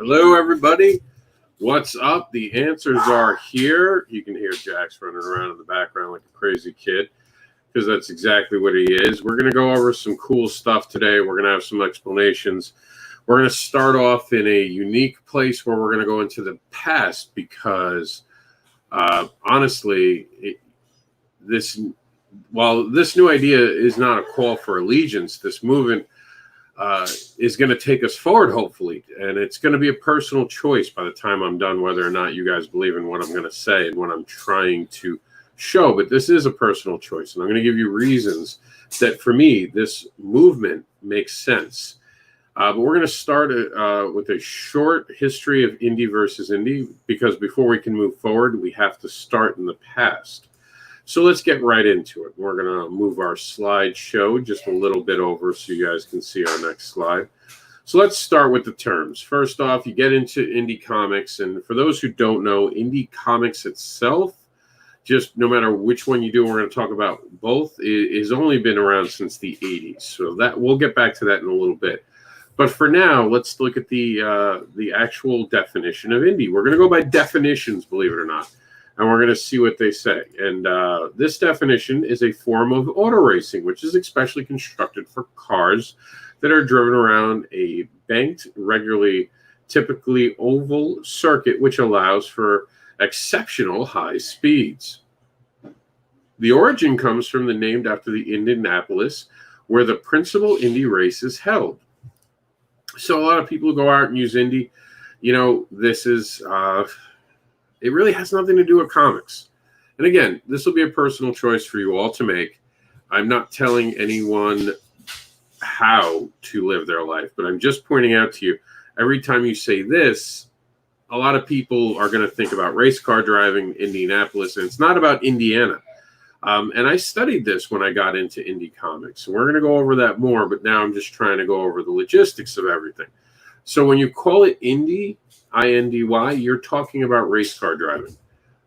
Hello, everybody. What's up? The answers are here. You can hear Jax running around in the background like a crazy kid because that's exactly what he is. We're going to go over some cool stuff today. We're going to have some explanations. We're going to start off in a unique place where we're going to go into the past because, honestly, while this new idea is not a call for allegiance, this movement is going to take us forward, hopefully. And it's going to be a personal choice by the time I'm done, whether or not you guys believe in what I'm going to say and what I'm trying to show. But this is a personal choice. And I'm going to give you reasons that, for me, this movement makes sense. But we're going to start with a short history of indie versus indie, because before we can move forward, we have to start in the past. So let's get right into it. We're going to move our slideshow just a little bit over so you guys can see our next slide. So let's start with the terms. First off, you get into indie comics. And for those who don't know, indie comics itself, just no matter which one you do, we're going to talk about both, has only been around since the 80s. So that we'll get back to that in a little bit. But for now, let's look at the actual definition of indie. We're going to go by definitions, believe it or not. And we're going to see what they say. And this definition is a form of auto racing, which is especially constructed for cars that are driven around a banked, regularly, typically oval circuit, which allows for exceptional high speeds. The origin comes from the name after the Indianapolis, where the principal Indy race is held. So a lot of people go out and use indie. You know, this is... it really has nothing to do with comics. And again, this will be a personal choice for you all to make. I'm not telling anyone how to live their life, but I'm just pointing out to you, every time you say this, a lot of people are going to think about race car driving, Indianapolis, and it's not about Indiana. And I studied this when I got into indie comics. And we're going to go over that more, but now I'm just trying to go over the logistics of everything. So when you call it indie, I-N-D-Y, you're talking about race car driving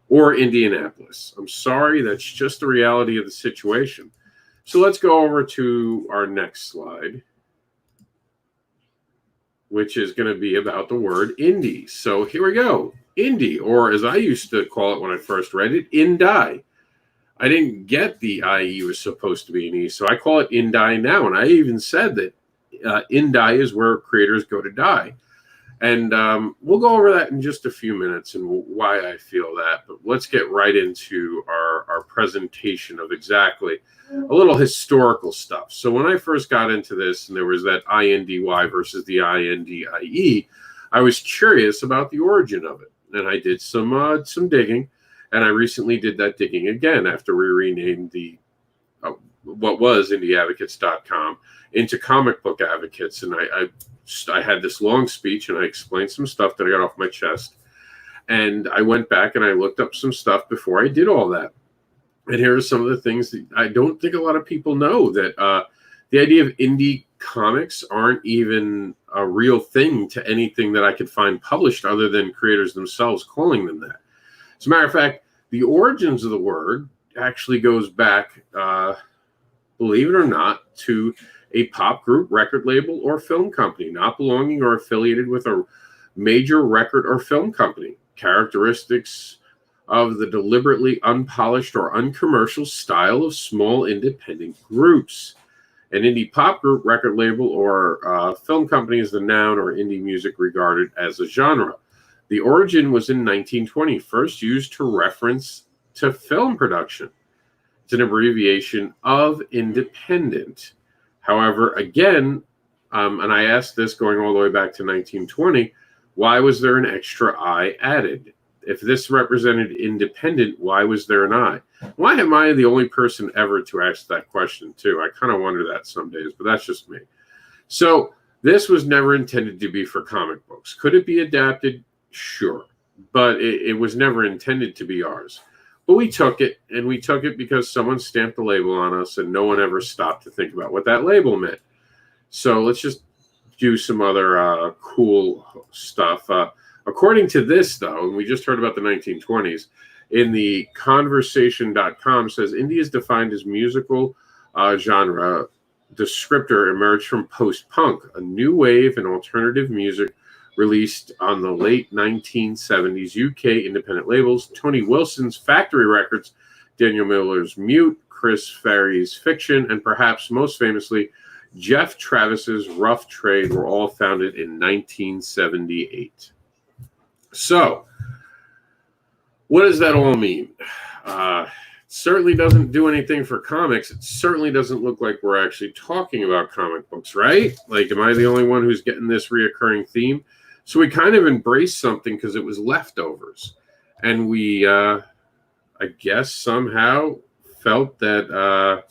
or Indianapolis. I'm sorry, that's just the reality of the situation. So let's go over to our next slide, which is going to be about the word indie. So here we go. Indie, or as I used to call it when I first read it, Indie. I didn't get the IE was supposed to be an E, so I call it Indie now. And I even said that Indie is where creators go to die. And we'll go over that in just a few minutes and why I feel that. But let's get right into our presentation of exactly a little historical stuff. So when I first got into this and there was that INDY versus the INDIE, I was curious about the origin of it. And I did some digging. And I recently did that digging again after we renamed the what was IndieAdvocates.com into Comic Book Advocates. And I had this long speech and I explained some stuff that I got off my chest. And I went back and I looked up some stuff before I did all that. And here are some of the things that I don't think a lot of people know, that the idea of indie comics aren't even a real thing to anything that I could find published other than creators themselves calling them that. As a matter of fact, the origins of the word actually goes back, believe it or not, to a pop group, record label, or film company, not belonging or affiliated with a major record or film company. Characteristics of the deliberately unpolished or uncommercial style of small independent groups. An indie pop group, record label, or film company is the noun, or indie music regarded as a genre. The origin was in 1920, first used to reference to film production. It's an abbreviation of independent. However, again, and I asked this going all the way back to 1920, why was there an extra I added? If this represented independent, why was there an I? Why am I the only person ever to ask that question, too? I kind of wonder that some days, but that's just me. So this was never intended to be for comic books. Could it be adapted? Sure. But it was never intended to be ours. But we took it, and we took it because someone stamped the label on us, and no one ever stopped to think about what that label meant. So let's just do some other cool stuff. According to this, though, and we just heard about the 1920s, in the conversation.com says, indie is defined as musical genre descriptor emerged from post-punk, a new wave and alternative music released on the late 1970s UK independent labels, Tony Wilson's Factory Records, Daniel Miller's Mute, Chris Ferry's Fiction, and perhaps most famously, Jeff Travis's Rough Trade were all founded in 1978. So, what does that all mean? Certainly doesn't do anything for comics. It certainly doesn't look like we're actually talking about comic books, right? Like, am I the only one who's getting this reoccurring theme? So we kind of embraced something because it was leftovers. And we, I guess, somehow felt that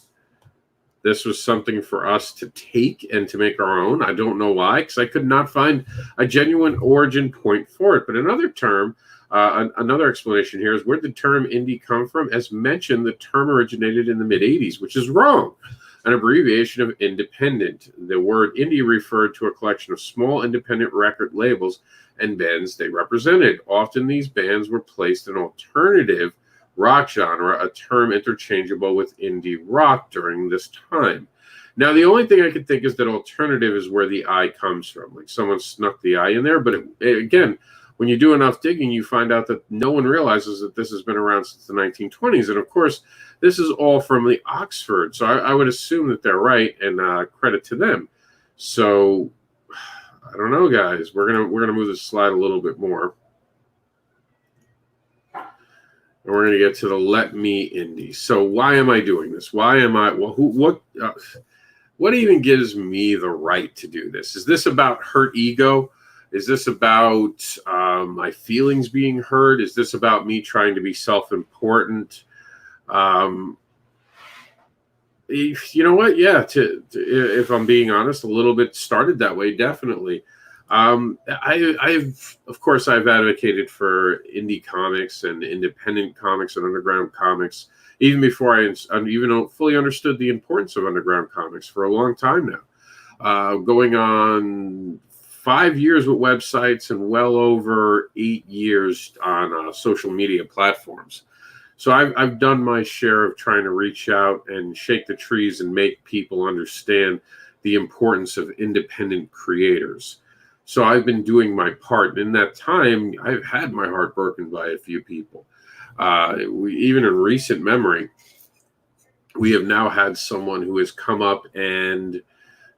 this was something for us to take and to make our own. I don't know why, because I could not find a genuine origin point for it. But another term, another explanation here is, where did the term indie come from? As mentioned, the term originated in the mid-'80s, which is wrong. An abbreviation of independent. The word indie referred to a collection of small independent record labels and bands they represented. Often these bands were placed in alternative rock genre, a term interchangeable with indie rock during this time. Now, the only thing I can think is that alternative is where the I comes from. Like someone snuck the I in there. But again, when you do enough digging, you find out that no one realizes that this has been around since the 1920s. And of course, this is all from the Oxford. So I would assume that they're right, and credit to them. So I don't know, guys. We're gonna move this slide a little bit more. And we're going to get to the Let Me Indee. So why am I doing this? Why am I, well, what even gives me the right to do this? Is this about hurt ego? Is this about my feelings being hurt? Is this about me trying to be self-important? You know what? Yeah, if I'm being honest, a little bit started that way, definitely. I've advocated for indie comics and independent comics and underground comics even before I even fully understood the importance of underground comics for a long time now. Going on 5 years with websites and well over 8 years on social media platforms. So I've done my share of trying to reach out and shake the trees and make people understand the importance of independent creators. So I've been doing my part. In that time, I've had my heart broken by a few people. Even in recent memory, we have now had someone who has come up and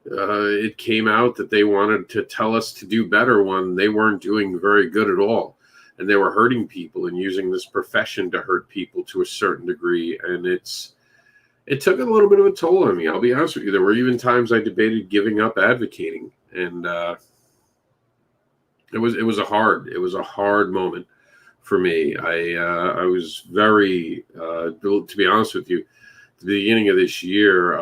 it came out that they wanted to tell us to do better when they weren't doing very good at all. And they were hurting people and using this profession to hurt people to a certain degree. And it took a little bit of a toll on me. I'll be honest with you. There were even times I debated giving up advocating. And it was a hard moment for me. I was very, to be honest with you, at the beginning of this year,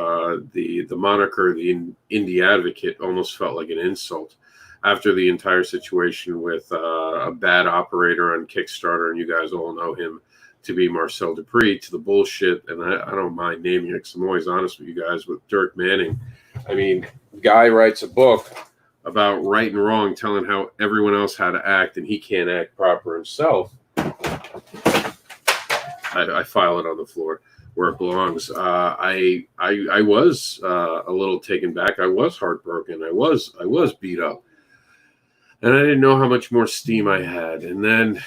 the moniker, the indie advocate, almost felt like an insult after the entire situation with a bad operator on Kickstarter, and you guys all know him to be Marcel Dupree, to the bullshit, and I don't mind naming it because I'm always honest with you guys, with Dirk Manning. I mean, guy writes a book about right and wrong, telling how everyone else had to act, and he can't act proper himself. I file it on the floor where it belongs. I was a little taken back. I was heartbroken. I was beat up, and I didn't know how much more steam I had. And then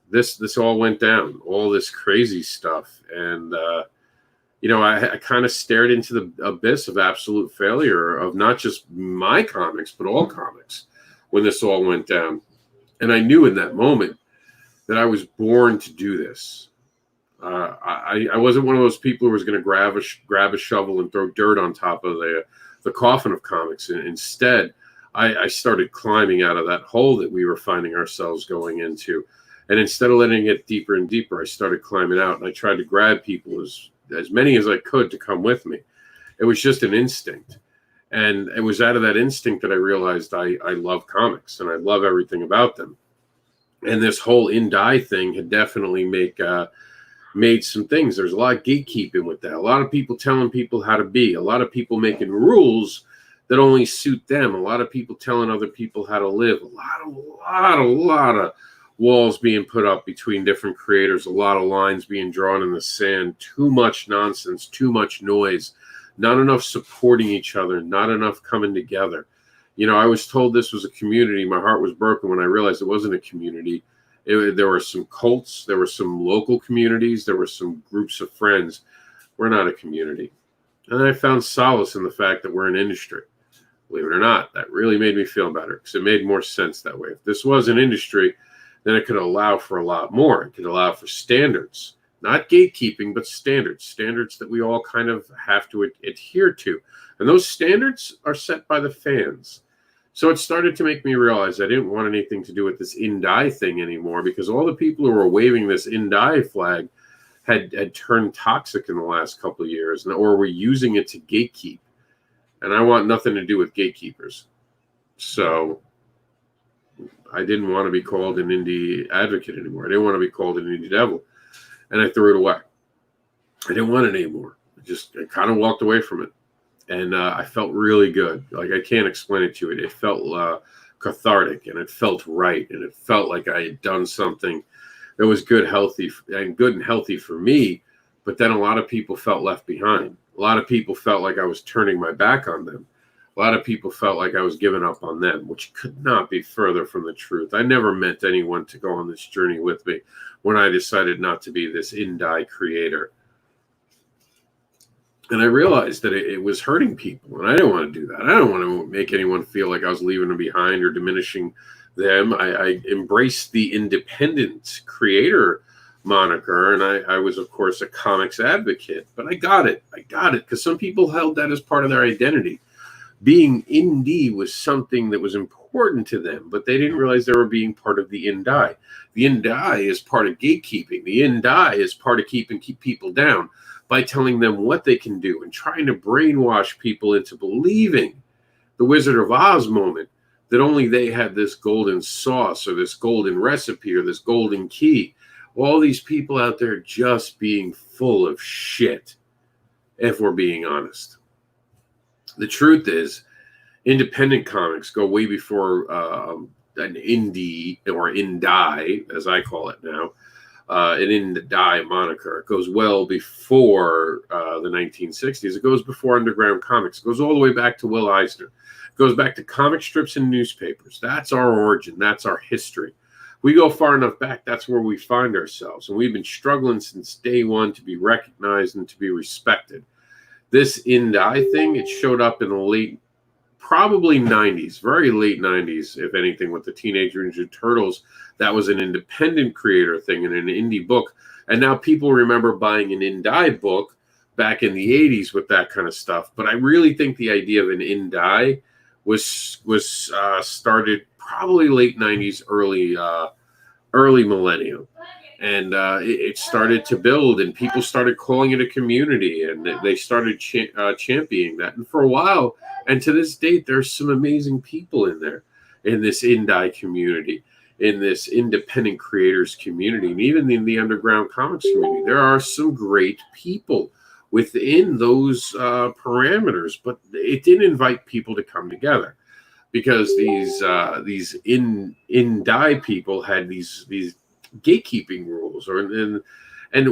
this all went down, all this crazy stuff, and I kind of stared into the abyss of absolute failure of not just my comics, but all comics when this all went down. And I knew in that moment that I was born to do this. I wasn't one of those people who was going to grab a shovel and throw dirt on top of the coffin of comics. And instead, I started climbing out of that hole that we were finding ourselves going into. And instead of letting it get deeper and deeper, I started climbing out, and I tried to grab people, as many as I could, to come with me. It was just an instinct. And it was out of that instinct that I realized I love comics and I love everything about them. And this whole indie thing had definitely made some things. There's a lot of gatekeeping with that. A lot of people telling people how to be. A lot of people making rules that only suit them. A lot of people telling other people how to live. A lot of walls being put up between different creators, a lot of lines being drawn in the sand, too much nonsense, too much noise, not enough supporting each other, not enough coming together. I was told this was a community. My heart was broken when I realized it wasn't a community. There were some cults, there were some local communities, there were some groups of friends. We're not a community. And I found solace in the fact that we're an industry. Believe it or not, that really made me feel better because it made more sense that way. If this was an industry, then it could allow for a lot more. It could allow for standards, not gatekeeping, but standards that we all kind of have to adhere to. And those standards are set by the fans. So it started to make me realize I didn't want anything to do with this Indie thing anymore, because all the people who were waving this Indie flag had turned toxic in the last couple of years, or were using it to gatekeep. And I want nothing to do with gatekeepers. So I didn't want to be called an indie advocate anymore. I didn't want to be called an indie devil. And I threw it away. I didn't want it anymore. I kind of walked away from it. And I felt really good. Like, I can't explain it to you. It felt cathartic, and it felt right. And it felt like I had done something that was good and healthy for me. But then a lot of people felt left behind. A lot of people felt like I was turning my back on them. A lot of people felt like I was giving up on them, which could not be further from the truth. I never meant anyone to go on this journey with me when I decided not to be this indie creator. And I realized that it was hurting people, and I didn't want to do that. I don't want to make anyone feel like I was leaving them behind or diminishing them. I embraced the independent creator moniker, and I was, of course, a comics advocate. But I got it because some people held that as part of their identity. Being indie was something that was important to them, but they didn't realize they were being part of the indie. The indie is part of gatekeeping. The indie is part of keep people down by telling them what they can do and trying to brainwash people into believing the Wizard of Oz moment, that only they had this golden sauce or this golden recipe or this golden key. All these people out there just being full of shit, if we're being honest. The truth is, independent comics go way before an indie, or indie, as I call it now. An indie moniker. It goes well before the 1960s. It goes before underground comics. It goes all the way back to Will Eisner. It goes back to comic strips and newspapers. That's our origin. That's our history. We go far enough back, that's where we find ourselves. And we've been struggling since day one to be recognized and to be respected. This indie thing, it showed up in the probably 90s, very late 90s, if anything, with the Teenage Mutant Ninja Turtles. That was an independent creator thing and an indie book. And now people remember buying an indie book back in the 80s with that kind of stuff. But I really think the idea of an indie was started probably late 90s, early millennium. And it started to build, and people started calling it a community, and they started championing that. And for a while, and to this date, there's some amazing people in there, in this indie community, in this independent creators community, and even in the underground comics community. There are some great people within those parameters, but it didn't invite people to come together, because these indie people had these gatekeeping rules, and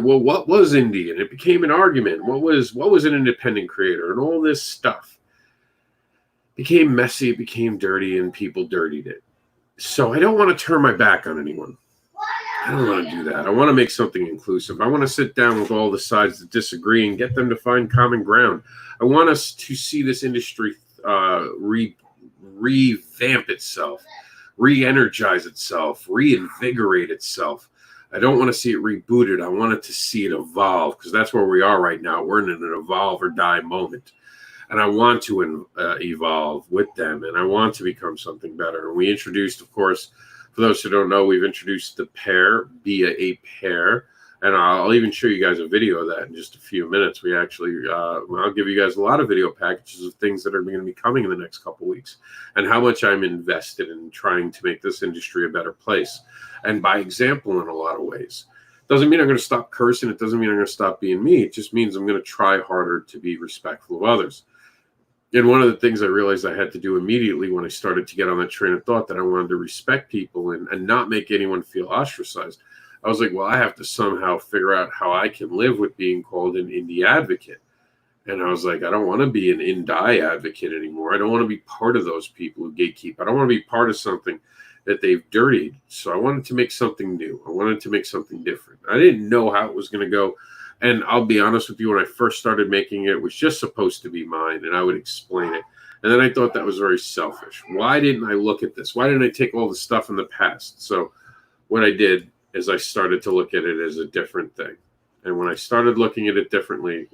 what was indie, and it became an argument. What was an independent creator, and all this stuff became messy, it became dirty, and people dirtied it. So I don't want to turn my back on anyone. I don't want to do that. I want to make something inclusive. I want to sit down with all the sides that disagree and get them to find common ground. I want us to see this industry revamp itself, re-energize itself, reinvigorate itself. I don't want to see it rebooted. I want to see it evolve, because that's where we are right now. We're in an evolve or die moment. And I want to evolve with them, and I want to become something better. And we introduced, of course, for those who don't know, we've introduced the pair, Be a Pair. And I'll even show you guys a video of that in just a few minutes. We actually, I'll give you guys a lot of video packages of things that are going to be coming in the next couple weeks, and how much I'm invested in trying to make this industry a better place. And by example, in a lot of ways. Doesn't mean I'm going to stop cursing. It doesn't mean I'm going to stop being me. It just means I'm going to try harder to be respectful of others. And one of the things I realized I had to do immediately when I started to get on that train of thought, that I wanted to respect people and not make anyone feel ostracized, I was like, well, I have to somehow figure out how I can live with being called an indie advocate. And I was like, I don't want to be an Indie advocate anymore. I don't want to be part of those people who gatekeep. I don't want to be part of something that they've dirtied. So I wanted to make something new. I wanted to make something different. I didn't know how it was going to go. And I'll be honest with you, when I first started making it, it was just supposed to be mine, and I would explain it. And then I thought that was very selfish. Why didn't I look at this? Why didn't I take all the stuff in the past? So what I did is I started to look at it as a different thing. And when I started looking at it differently,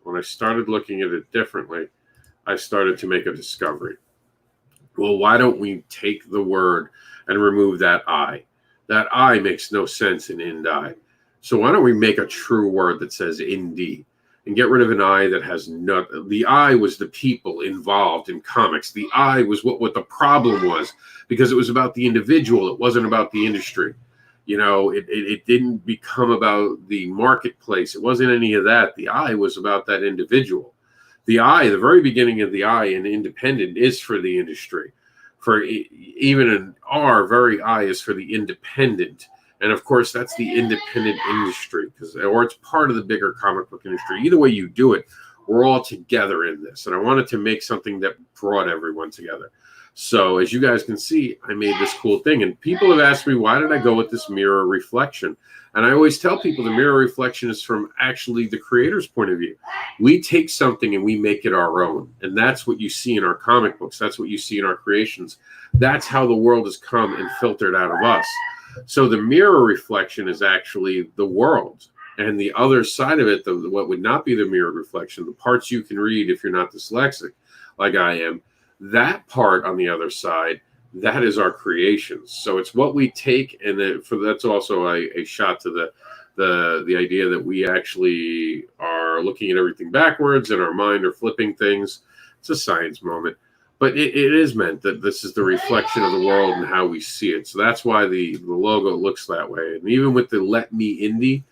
when I started looking at it differently, I started to make a discovery. Well, why don't we take the word and remove that I? That I makes no sense in Indie. So why don't we make a true word that says Indie and get rid of an I that has no. The I was the people involved in comics. The I was what the problem was, because it was about the individual. It wasn't about the industry. It didn't become about the marketplace. It wasn't any of that. The I was about that individual. The I, the very beginning of the I in independent is for the industry. For even an R, very I is for the independent. And of course, that's the independent industry, or it's part of the bigger comic book industry. Either way you do it, we're all together in this. And I wanted to make something that brought everyone together. So as you guys can see, I made this cool thing. And people have asked me, why did I go with this mirror reflection? And I always tell people the mirror reflection is from actually the creator's point of view. We take something and we make it our own. And that's what you see in our comic books. That's what you see in our creations. That's how the world has come and filtered out of us. So the mirror reflection is actually the world. And the other side of it, what would not be the mirror reflection, the parts you can read if you're not dyslexic, like I am, that part on the other side, that is our creations. So it's what we take, and that's also a shot to the idea that we actually are looking at everything backwards in our mind, or flipping things. It's a science moment. But it is meant that this is the reflection of the world and how we see it. So that's why the logo looks that way. And even with the Let Me Indee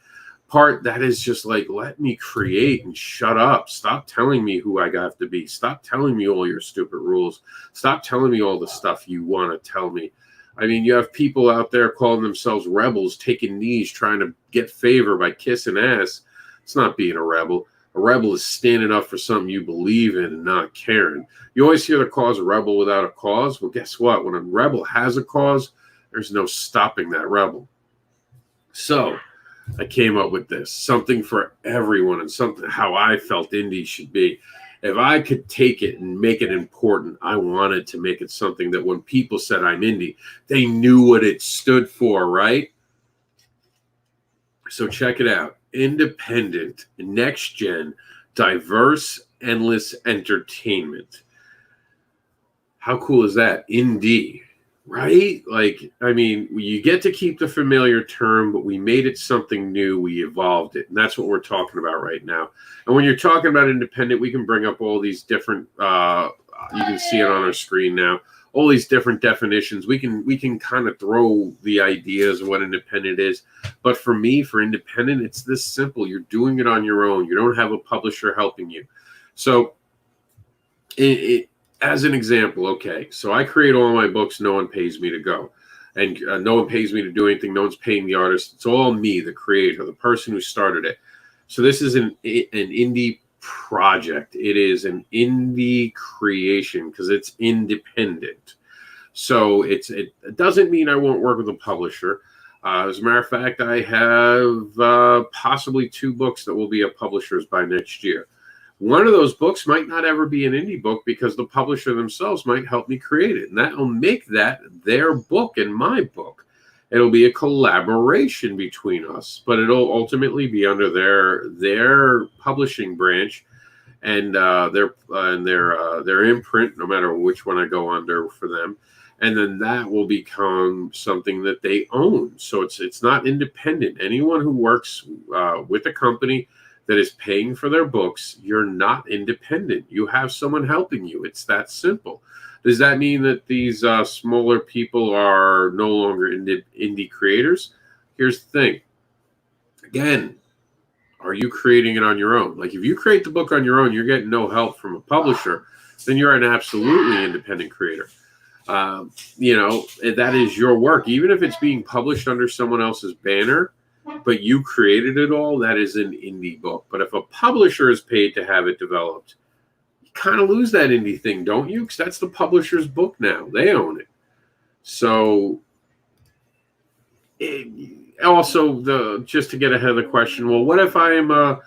part, that is just like, let me create and shut up. Stop telling me who I have to be. Stop telling me all your stupid rules. Stop telling me all the stuff you want to tell me. I mean, you have people out there calling themselves rebels, taking knees, trying to get favor by kissing ass. It's not being a rebel. A rebel is standing up for something you believe in and not caring. You always hear the cause a rebel without a cause. Well, guess what? When a rebel has a cause, there's no stopping that rebel. So I came up with this, something for everyone, and something how I felt Indie should be. If I could take it and make it important, I wanted to make it something that when people said I'm Indie, they knew what it stood for, right? So check it out. Independent, next gen, diverse, endless entertainment. How cool is that? Indie, right? Like, I mean, you get to keep the familiar term, but we made it something new. We evolved it. And that's what we're talking about right now. And when you're talking about independent, we can bring up all these different, you can see it on our screen now, all these different definitions. We can kind of throw the ideas of what independent is. But for me, for independent, it's this simple. You're doing it on your own. You don't have a publisher helping you. So as an example, okay, so I create all my books. No one pays me to go. And no one pays me to do anything. No one's paying the artist. It's all me, the creator, the person who started it. So this is an indie project. It is an indie creation because it's independent. So it doesn't mean I won't work with a publisher. As a matter of fact, I have possibly 2 books that will be at publishers by next year. One of those books might not ever be an indie book because the publisher themselves might help me create it. And that will make that their book and my book. It'll be a collaboration between us, but it'll ultimately be under their publishing branch and their imprint, no matter which one I go under for them. And then that will become something that they own. So it's not independent. Anyone who works with a company that is paying for their books, you're not independent. You have someone helping you. It's that simple. Does that mean that these smaller people are no longer indie creators? Here's the thing. Again, are you creating it on your own? Like if you create the book on your own, you're getting no help from a publisher, then you're an absolutely independent creator. That is your work. Even if it's being published under someone else's banner, but you created it all, that is an indie book. But if a publisher is paid to have it developed, you kind of lose that indie thing, don't you? Because that's the publisher's book now. They own it. So also, just to get ahead of the question, well, what if I am a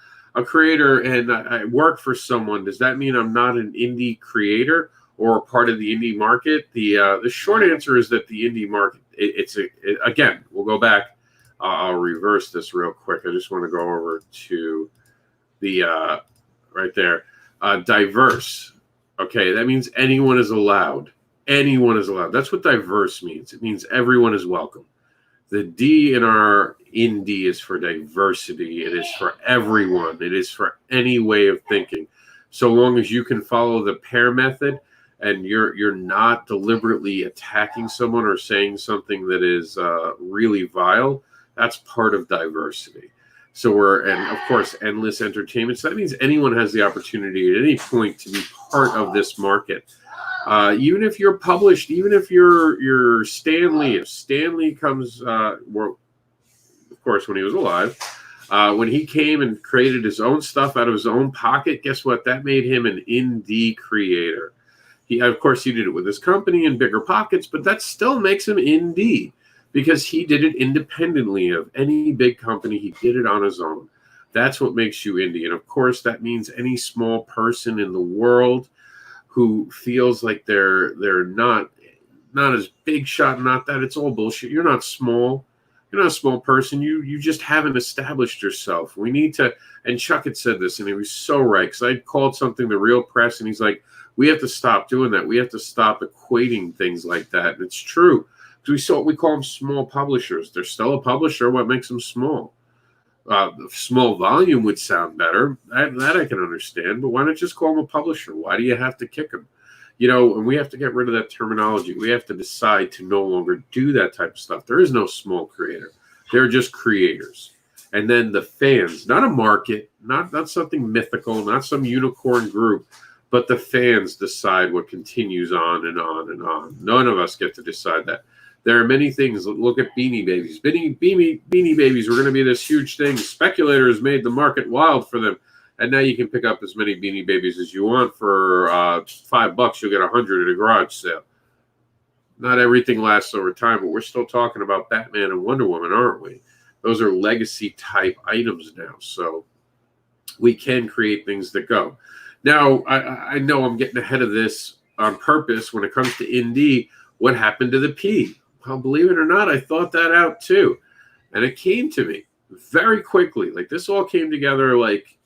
creator and I work for someone? Does that mean I'm not an indie creator or a part of the indie market? The short answer is that the indie market, again, we'll go back. I'll reverse this real quick. I just want to go over to the right there. Diverse. Okay, that means anyone is allowed. Anyone is allowed. That's what diverse means. It means everyone is welcome. The D in our indie is for diversity. It is for everyone. It is for any way of thinking. So long as you can follow the pair method and you're not deliberately attacking someone or saying something that is really vile, that's part of diversity. So and of course, endless entertainment. So that means anyone has the opportunity at any point to be part of this market. Even if you're published, even if you're Stanley, if Stanley comes, well, of course, when he was alive, when he came and created his own stuff out of his own pocket, guess what? That made him an indie creator. Of course, he did it with his company in bigger pockets, but that still makes him indie because he did it independently of any big company. He did it on his own. That's what makes you indie. And of course, that means any small person in the world who feels like they're not as big shot, not that it's all bullshit. You're not small. You're not a small person. You just haven't established yourself. We need to, and Chuck had said this, and he was so right, because I called something the real press, and he's like, we have to stop doing that. We have to stop equating things like that. And it's true. Because we call them small publishers. They're still a publisher. What makes them small? Small volume would sound better. That I can understand. But why not just call them a publisher? Why do you have to kick them? And we have to get rid of that terminology. We have to decide to no longer do that type of stuff. There is no small creator. They're just creators. And then the fans, not a market, not something mythical, not some unicorn group, but the fans decide what continues on and on and on. None of us get to decide that. There are many things. Look at Beanie Babies. Beanie Babies were going to be this huge thing. Speculators made the market wild for them. And now you can pick up as many Beanie Babies as you want for $5. You'll get 100 at a garage sale. Not everything lasts over time, but we're still talking about Batman and Wonder Woman, aren't we? Those are legacy type items now. So we can create things that go. Now, I know I'm getting ahead of this on purpose when it comes to indie. What happened to the P? Well, believe it or not, I thought that out too. And it came to me very quickly. Like this all came together like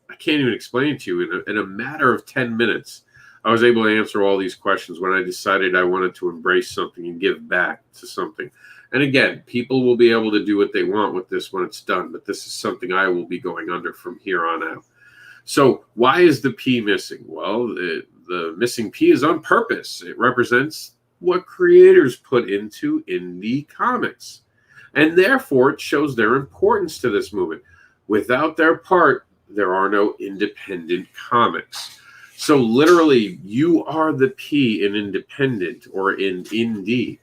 I can't even explain it to you. In a matter of 10 minutes, I was able to answer all these questions when I decided I wanted to embrace something and give back to something. And again, people will be able to do what they want with this when it's done. But this is something I will be going under from here on out. So why is the P missing? Well, the missing P is on purpose. It represents what creators put into indie comics. And therefore, it shows their importance to this movement. Without their part, there are no independent comics. So literally, you are the P in independent or in indie.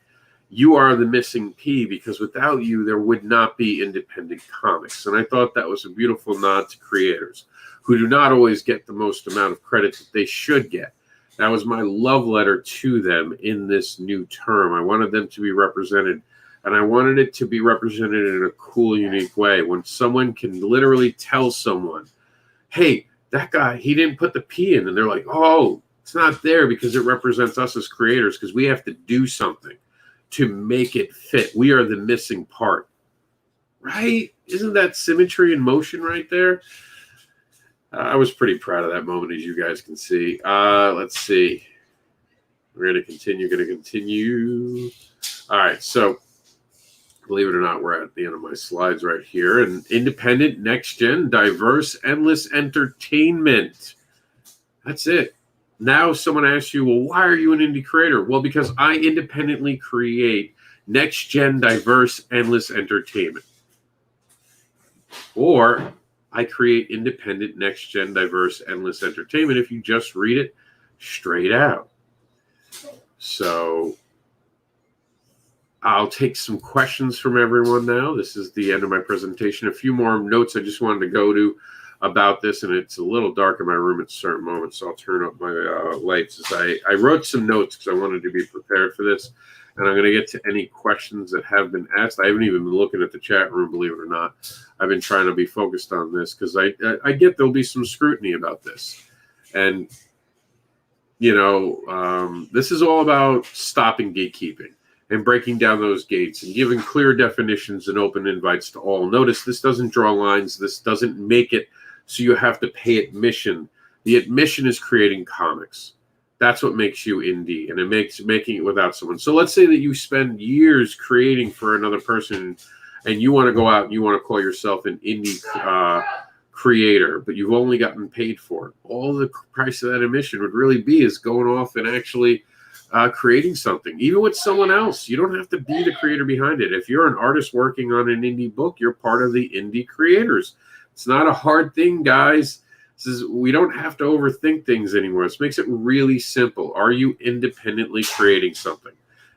You are the missing P because without you, there would not be independent comics. And I thought that was a beautiful nod to creators who do not always get the most amount of credit that they should get. That was my love letter to them in this new term. I wanted them to be represented, and I wanted it to be represented in a cool, unique way. When someone can literally tell someone, hey, that guy, he didn't put the P in, and they're like, oh, it's not there because it represents us as creators because we have to do something to make it fit. We are the missing part, right? Isn't that symmetry in motion right there? I was pretty proud of that moment, as you guys can see. Let's see. We're going to continue. All right. So, believe it or not, we're at the end of my slides right here. And independent, next-gen, diverse, endless entertainment. That's it. Now someone asks you, well, why are you an indie creator? Well, because I independently create next-gen, diverse, endless entertainment. Or I create independent, next-gen, diverse, endless entertainment if you just read it straight out. So I'll take some questions from everyone now. This is the end of my presentation. A few more notes I just wanted to go to about this, and it's a little dark in my room at certain moments, so I'll turn up my lights. I wrote some notes because I wanted to be prepared for this, and I'm going to get to any questions that have been asked. I haven't even been looking at the chat room, believe it or not. I've been trying to be focused on this because I get there'll be some scrutiny about this. And, this is all about stopping gatekeeping and breaking down those gates and giving clear definitions and open invites to all. Notice this doesn't draw lines. This doesn't make it so you have to pay admission. The admission is creating comics. That's what makes you indie, and it makes making it without someone. So let's say that you spend years creating for another person, and you want to go out and you want to call yourself an indie creator, but you've only gotten paid for it. All the price of that admission would really be is going off and actually creating something, even with someone else. You don't have to be the creator behind it. If you're an artist working on an indie book, you're part of the indie creators. It's not a hard thing, guys. We don't have to overthink things anymore. This makes it really simple. Are you independently creating something?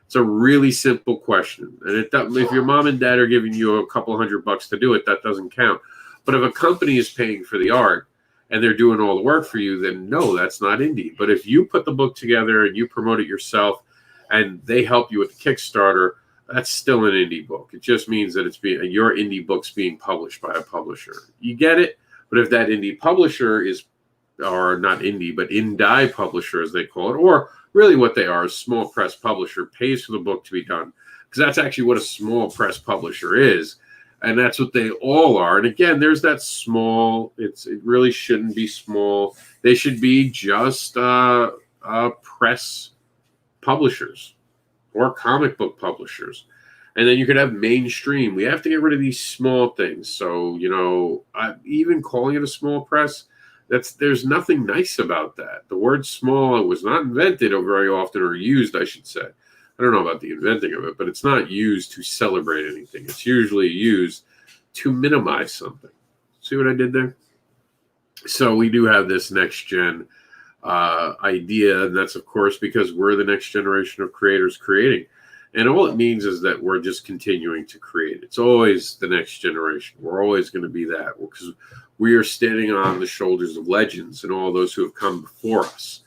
It's a really simple question. And if your mom and dad are giving you a couple $100 to do it, that doesn't count. But if a company is paying for the art and they're doing all the work for you, then no, that's not indie. But if you put the book together and you promote it yourself and they help you with the Kickstarter, that's still an indie book. It just means that your indie book's being published by a publisher. You get it? But if that indie publisher or not indie, but Indie publisher, as they call it, or really what they are, a small press publisher, pays for the book to be done. Because that's actually what a small press publisher is. And that's what they all are. And again, there's that small. It really shouldn't be small. They should be just press publishers or comic book publishers. And then you could have mainstream. We have to get rid of these small things. So, even calling it a small press, there's nothing nice about that. The word small was not invented very often, or used, I should say. I don't know about the inventing of it, but it's not used to celebrate anything. It's usually used to minimize something. See what I did there? So we do have this next gen idea, and that's, of course, because we're the next generation of creators creating. And all it means is that we're just continuing to create. It's always the next generation. We're always going to be that, because we are standing on the shoulders of legends and all those who have come before us.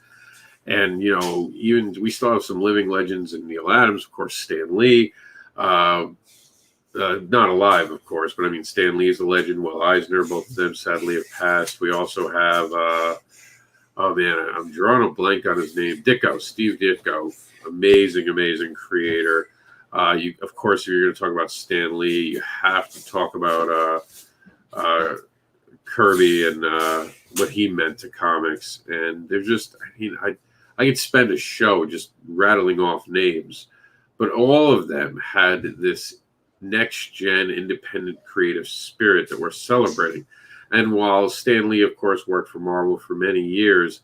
And, even we still have some living legends in Neil Adams, of course, Stan Lee. Not alive, of course, but I mean, Stan Lee is a legend. Will Eisner, both of them sadly have passed. We also have, I'm drawing a blank on his name, Steve Ditko. Amazing creator. Of course, if you're going to talk about Stan Lee, you have to talk about Kirby and what he meant to comics. And they're just, I could spend a show just rattling off names, but all of them had this next gen independent creative spirit that we're celebrating. And while Stan Lee, of course, worked for Marvel for many years,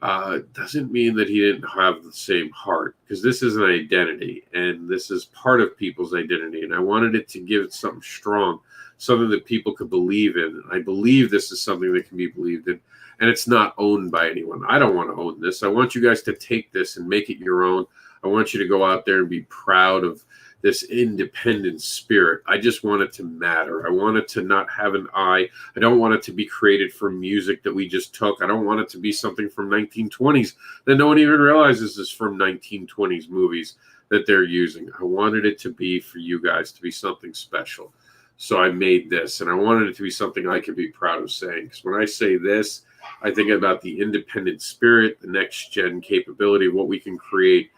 doesn't mean that he didn't have the same heart, because this is an identity and this is part of people's identity. And I wanted it to give it something strong, something that people could believe in. I believe this is something that can be believed in, and it's not owned by anyone. I don't want to own this. I want you guys to take this and make it your own. I want you to go out there and be proud of this independent spirit. I just want it to matter. I want it to not have an I. I don't want it to be created from music that we just took. I don't want it to be something from 1920s that no one even realizes is from 1920s movies that they're using. I wanted it to be, for you guys, to be something special. So I made this, and I wanted it to be something I could be proud of saying. Because when I say this, I think about the independent spirit, the next gen capability of what we can create,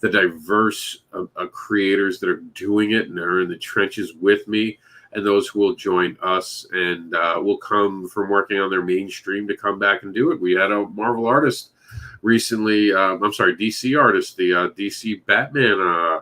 the diverse creators that are doing it and are in the trenches with me, and those who will join us and will come from working on their mainstream to come back and do it. We had a Marvel artist recently, DC artist, the DC Batman. I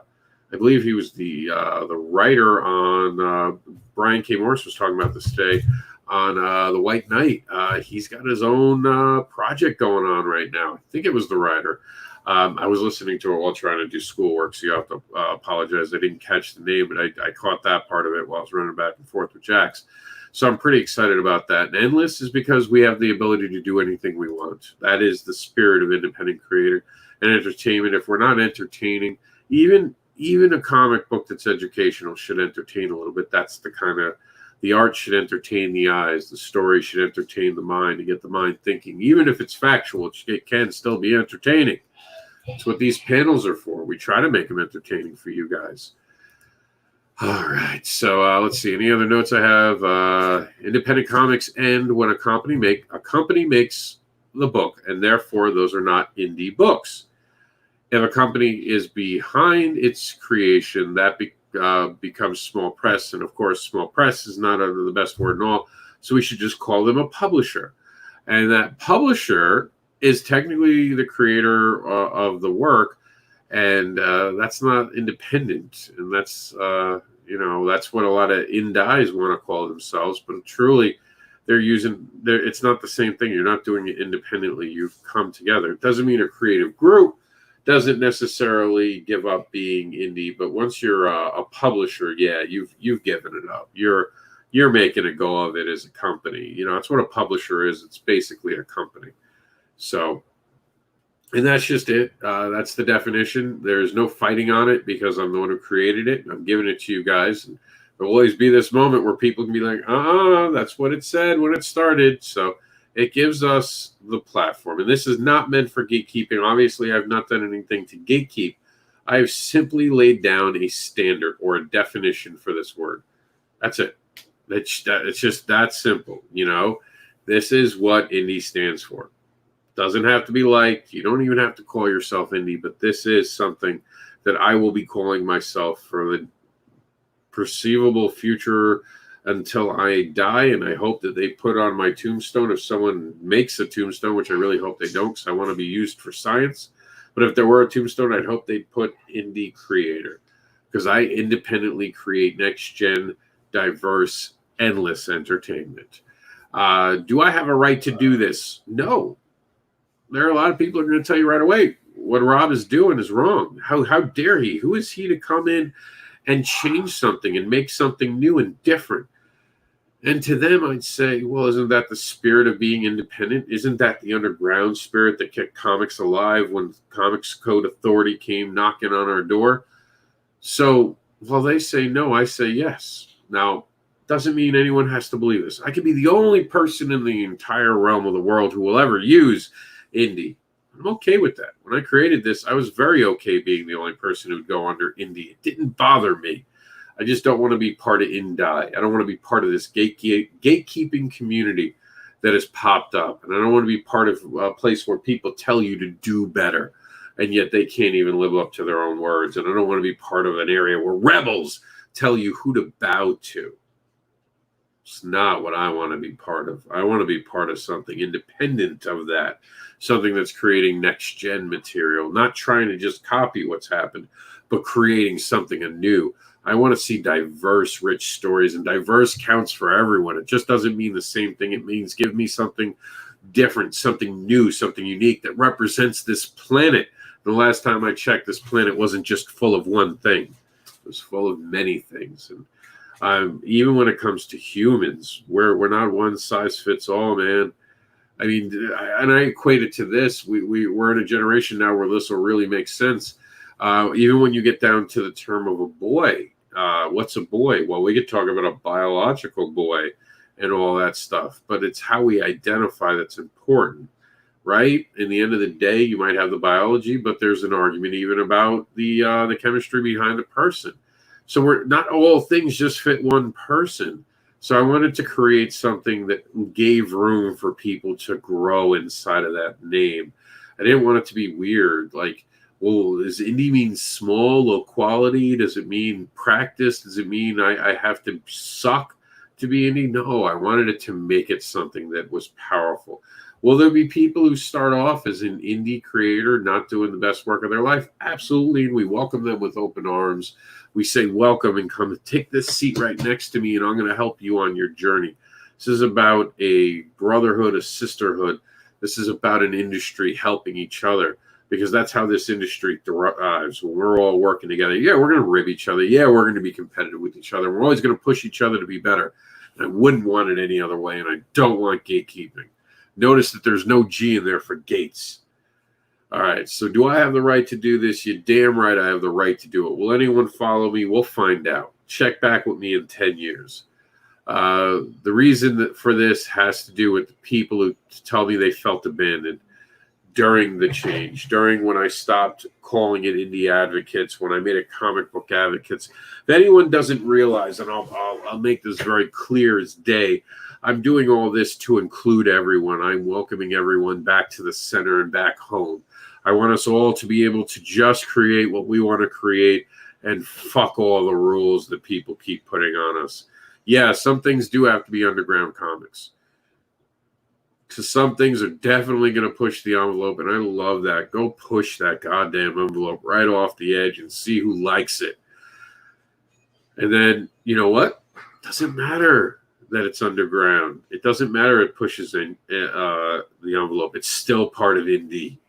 believe he was the writer on, Brian K. Morris was talking about this today, on The White Knight. He's got his own project going on right now. I think it was the writer. I was listening to it while trying to do schoolwork, so you have to apologize. I didn't catch the name, but I caught that part of it while I was running back and forth with Jax. So I'm pretty excited about that. And Endless is because we have the ability to do anything we want. That is the spirit of independent creator and entertainment. If we're not entertaining, even even a comic book that's educational should entertain a little bit. That's the art should entertain the eyes. The story should entertain the mind to get the mind thinking. Even if it's factual, it can still be entertaining. That's what these panels are for. We try to make them entertaining for you guys. All right. So let's see. Any other notes I have? Independent comics end when a company makes the book, and therefore those are not indie books. If a company is behind its creation, that becomes small press. And of course, small press is not the best word in all. So we should just call them a publisher. And that publisher is technically the creator of the work. And that's not independent. And that's, that's what a lot of indies want to call themselves. But truly, it's not the same thing. You're not doing it independently. You've come together. It doesn't mean a creative group doesn't necessarily give up being indie, but once you're a publisher, yeah, you've given it up. You're making a go of it as a company. That's what a publisher is. It's basically a company. So, and that's just it. That's the definition. There's no fighting on it because I'm the one who created it. I'm giving it to you guys. And there will always be this moment where people can be like, that's what it said when it started. So it gives us the platform. And this is not meant for gatekeeping. Obviously, I've not done anything to gatekeep. I've simply laid down a standard or a definition for this word. That's it. It's just that simple. This is what indie stands for. Doesn't have to be liked. You don't even have to call yourself indie, but this is something that I will be calling myself for the perceivable future until I die. And I hope that they put on my tombstone, if someone makes a tombstone, which I really hope they don't, because I want to be used for science. But if there were a tombstone, I'd hope they'd put indie creator, because I independently create next gen, diverse, endless entertainment. Do I have a right to do this? No. There are a lot of people who are going to tell you right away what Rob is doing is wrong. How dare he? Who is he to come in and change something and make something new and different? And to them, I'd say, well, isn't that the spirit of being independent? Isn't that the underground spirit that kept comics alive when Comics Code Authority came knocking on our door? So while they say no, I say yes. Now, doesn't mean anyone has to believe this. I could be the only person in the entire realm of the world who will ever use indie. I'm okay with that. When I created this, I was very okay being the only person who would go under indie. It didn't bother me. I just don't want to be part of Indie. I don't want to be part of this gatekeeping community that has popped up. And I don't want to be part of a place where people tell you to do better, and yet they can't even live up to their own words. And I don't want to be part of an area where rebels tell you who to bow to. It's not what I want to be part of. I want to be part of something independent of that, something that's creating next-gen material, not trying to just copy what's happened, but creating something anew. I want to see diverse, rich stories, and diverse counts for everyone. It just doesn't mean the same thing. It means give me something different, something new, something unique that represents this planet. The last time I checked, this planet wasn't just full of one thing. It was full of many things. And even when it comes to humans, we're not one size fits all, man. I mean, and I equate it to this. We're in a generation now where this will really make sense. Even when you get down to the term of a boy, what's a boy? Well, we could talk about a biological boy and all that stuff, but it's how we identify that's important, right? In the end of the day, you might have the biology, but there's an argument even about the chemistry behind the person. So we're not all things just fit one person. So I wanted to create something that gave room for people to grow inside of that name. I didn't want it to be weird. Like, well, does indie mean small, low quality? Does it mean practice? Does it mean I have to suck to be indie? No, I wanted it to make it something that was powerful. Will there be people who start off as an indie creator not doing the best work of their life? Absolutely. And we welcome them with open arms. We say, welcome and come take this seat right next to me, and I'm going to help you on your journey. This is about a brotherhood, a sisterhood. This is about an industry helping each other, because that's how this industry thrives. When we're all working together, yeah, we're going to rib each other. Yeah, we're going to be competitive with each other. We're always going to push each other to be better. And I wouldn't want it any other way, and I don't want gatekeeping. Notice that there's no G in there for gates. All right, so do I have the right to do this? You're damn right I have the right to do it. Will anyone follow me? We'll find out. Check back with me in 10 years. The reason for this has to do with the people who tell me they felt abandoned during the change, during when I stopped calling it indie advocates, when I made it comic book advocates. If anyone doesn't realize, and I'll make this very clear as day, I'm doing all this to include everyone. I'm welcoming everyone back to the center and back home. I want us all to be able to just create what we want to create and fuck all the rules that people keep putting on us. Yeah, some things do have to be underground comics. Because some things are definitely going to push the envelope, and I love that. Go push that goddamn envelope right off the edge and see who likes it. And then, you know what? It doesn't matter that it's underground. It doesn't matter it pushes in the envelope. It's still part of indie.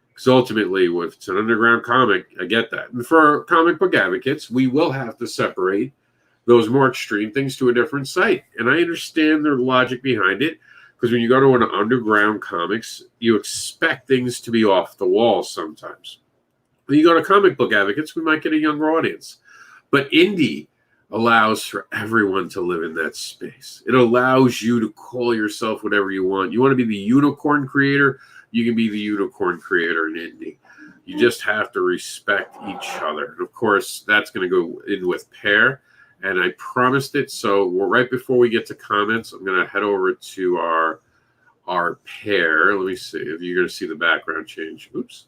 Because ultimately, if it's an underground comic, I get that. And for comic book advocates, we will have to separate those more extreme things to a different site. And I understand the logic behind it. Because when you go to an underground comics, you expect things to be off the wall sometimes. When you go to comic book advocates, we might get a younger audience. But indie allows for everyone to live in that space. It allows you to call yourself whatever you want. You want to be the unicorn creator? You can be the unicorn creator in indie. You just have to respect each other. And of course, that's going to go in with pair. And I promised it. So right before we get to comments, I'm going to head over to our pair. Let me see if you're going to see the background change. Oops.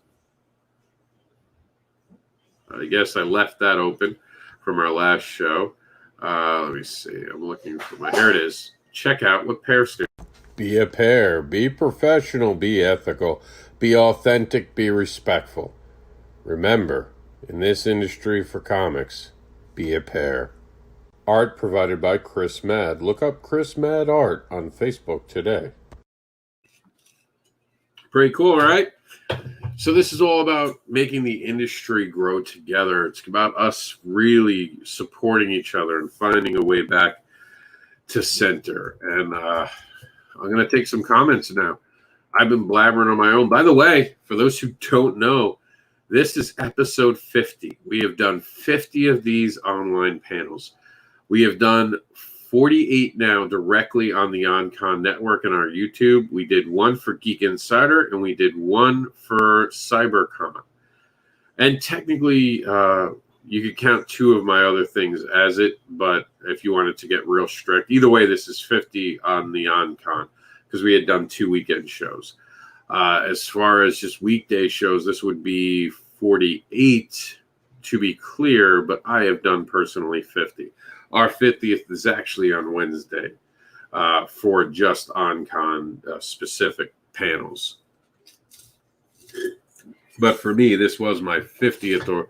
I guess I left that open from our last show. Let me see. I'm looking for my. Here it is. Check out what pair stands. Be a pair. Be professional. Be ethical. Be authentic. Be respectful. Remember, in this industry for comics, be a pair. Art provided by Chris Mad. Look up Chris Mad Art on Facebook today. Pretty cool, right? So this is all about making the industry grow together. It's about us really supporting each other and finding a way back to center. And I'm going to take some comments now. I've been blabbering on my own. By the way, for those who don't know, this is episode 50. We have done 50 of these online panels. We have done 48 now directly on the OnCon network and our YouTube. We did one for Geek Insider and we did one for CyberCon. And technically, you could count two of my other things as it, but if you wanted to get real strict, either way, this is 50 on the OnCon because we had done 2 weekend shows. As far as just weekday shows, this would be 48 to be clear, but I have done personally 50. Our 50th is actually on Wednesday for just OnCon specific panels. But for me, this was my 50th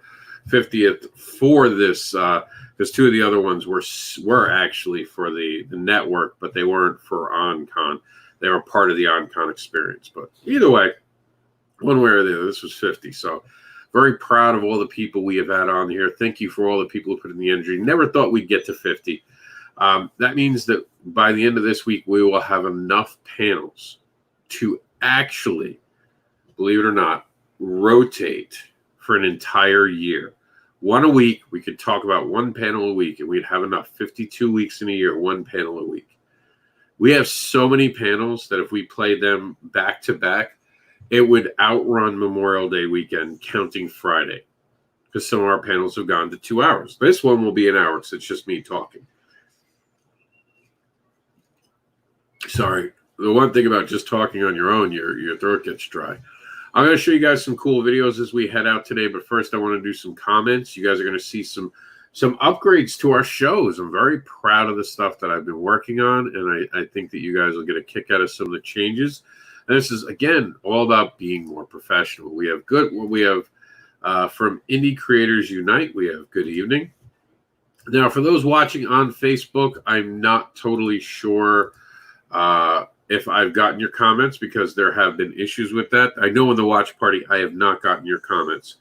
for this, because two of the other ones were actually for the network, but they weren't for OnCon. They were part of the OnCon experience. But either way, one way or the other, this was 50. So very proud of all the people we have had on here. Thank you for all the people who put in the energy. Never thought we'd get to 50. That means that by the end of this week, we will have enough panels to actually, believe it or not, rotate for an entire year. One a week. We could talk about one panel a week, and we'd have enough. 52 weeks in a year, one panel a week. We have so many panels that if we played them back to back, it would outrun Memorial Day weekend, counting Friday, because some of our panels have gone to 2 hours. This one will be an hour because it's just me talking. Sorry. The one thing about just talking on your own, your throat gets dry. I'm going to show you guys some cool videos as we head out today, but first I want to do some comments. You guys are going to see some upgrades to our shows. I'm very proud of the stuff that I've been working on, and I think that you guys will get a kick out of some of the changes. And this is, again, all about being more professional. We have from Indie Creators Unite, we have good evening. Now, for those watching on Facebook, I'm not totally sure if I've gotten your comments because there have been issues with that. I know in the watch party, I have not gotten your comments.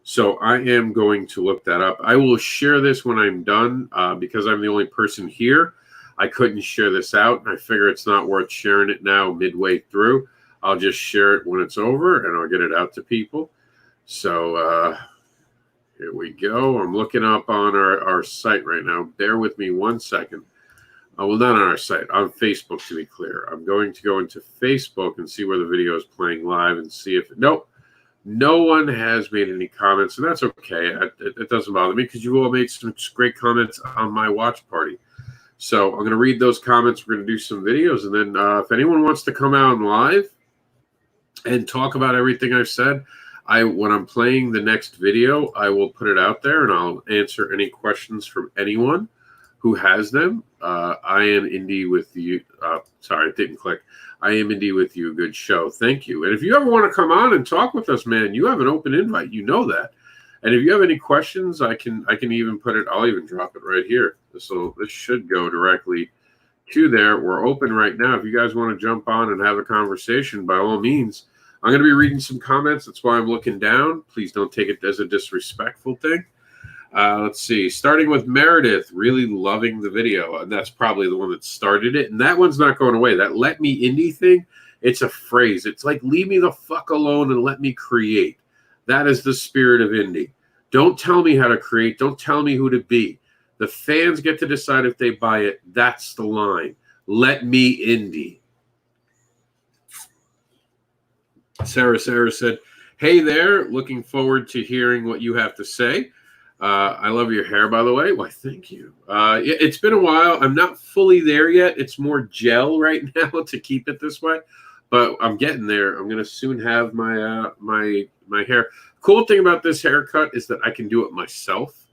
So I am going to look that up. I will share this when I'm done because I'm the only person here. I couldn't share this out. I figure it's not worth sharing it now midway through. I'll just share it when it's over, and I'll get it out to people. So here we go. I'm looking up on our site right now. Bear with me 1 second. Well, not on our site, on Facebook, to be clear. I'm going to go into Facebook and see where the video is playing live and see if... Nope. No one has made any comments, and that's okay. It doesn't bother me because you all made some great comments on my watch party. So I'm going to read those comments. We're going to do some videos, and then if anyone wants to come out live and talk about everything I've said, when I'm playing the next video, I will put it out there, and I'll answer any questions from anyone who has them. I am Indee with you. Sorry, it didn't click. I am Indee with you. Good show. Thank you. And if you ever want to come on and talk with us, man, you have an open invite. You know that. And if you have any questions, I can even put it. I'll even drop it right here. This should go directly to there. We're open right now. If you guys want to jump on and have a conversation, by all means. I'm going to be reading some comments. That's why I'm looking down. Please don't take it as a disrespectful thing. Let's see. Starting with Meredith, really loving the video. And that's probably the one that started it. And that one's not going away. That "Let Me Indee" thing, it's a phrase. It's like, leave me the fuck alone and let me create. That is the spirit of indie. Don't tell me how to create. Don't tell me who to be. The fans get to decide if they buy it. That's the line. Let me indie. Sarah said, hey there. Looking forward to hearing what you have to say. I love your hair, by the way. Why, thank you. It's been a while. I'm not fully there yet. It's more gel right now to keep it this way. But I'm getting there. I'm going to soon have my my hair. Cool thing about this haircut is that I can do it myself.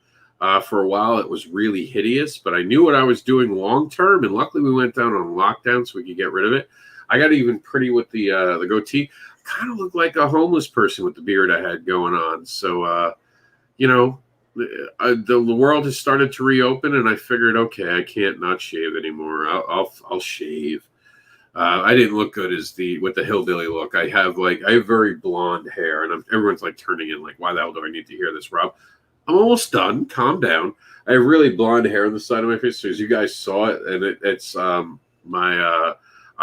For a while, it was really hideous, but I knew what I was doing long term, and luckily we went down on lockdown so we could get rid of it. I got even pretty with the goatee. I kind of looked like a homeless person with the beard I had going on. So, the world has started to reopen, and I figured, okay, I can't not shave anymore. I'll shave. I didn't look good with the hillbilly look. I have very blonde hair, and everyone's like turning in like, why the hell do I need to hear this, Rob? I'm almost done. Calm down. I have really blonde hair on the side of my face. So as you guys saw it, and it's I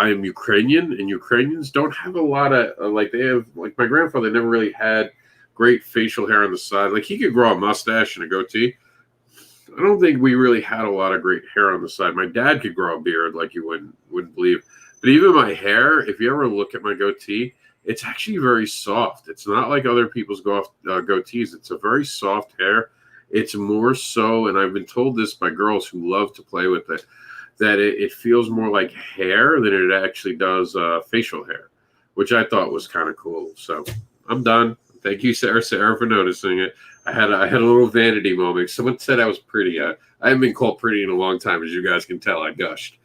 am Ukrainian, and Ukrainians don't have a lot of they have my grandfather never really had great facial hair on the side. Like, he could grow a mustache and a goatee. I don't think we really had a lot of great hair on the side. My dad could grow a beard like you wouldn't believe. But even my hair, if you ever look at my goatee, it's actually very soft. It's not like other people's goatees. It's a very soft hair. It's more so, and I've been told this by girls who love to play with it, that it feels more like hair than it actually does facial hair, which I thought was kind of cool. So I'm done. Thank you, Sarah, for noticing it. I had a little vanity moment. Someone said I was pretty. I haven't been called pretty in a long time, as you guys can tell. I gushed.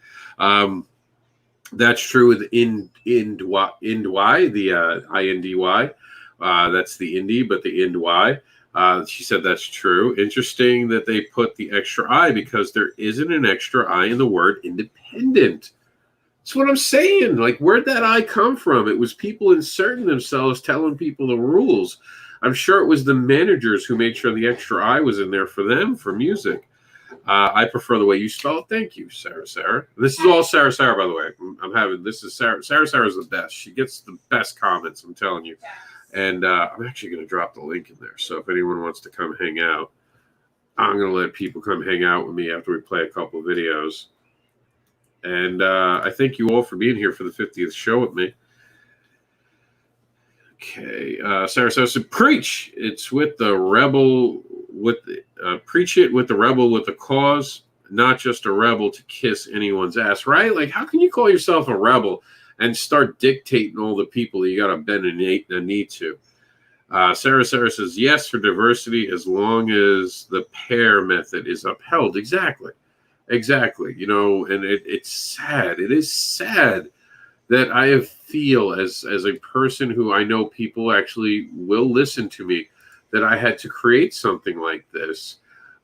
That's true with Indy, the INDY. That's the Indie, but the Indy. She said that's true. Interesting that they put the extra I, because there isn't an extra I in the word independent. That's what I'm saying. Like, where'd that I come from? It was people inserting themselves, telling people the rules. I'm sure it was the managers who made sure the extra I was in there for them, for music. I prefer the way you spell it. Thank you, Sarah. This is all Sarah, by the way. This is Sarah. Sarah's the best. She gets the best comments, I'm telling you. And I'm actually going to drop the link in there. So if anyone wants to come hang out, I'm going to let people come hang out with me after we play a couple of videos. And I thank you all for being here for the 50th show with me. Okay, Sarah says, preach. It's with the rebel preach it with the rebel with a cause, not just a rebel to kiss anyone's ass, right? Like, how can you call yourself a rebel and start dictating all the people that you got to bend a knee to? Sarah says, yes, for diversity, as long as the pair method is upheld. Exactly. And it's sad. It is sad that I feel as a person who I know people actually will listen to me, that I had to create something like this,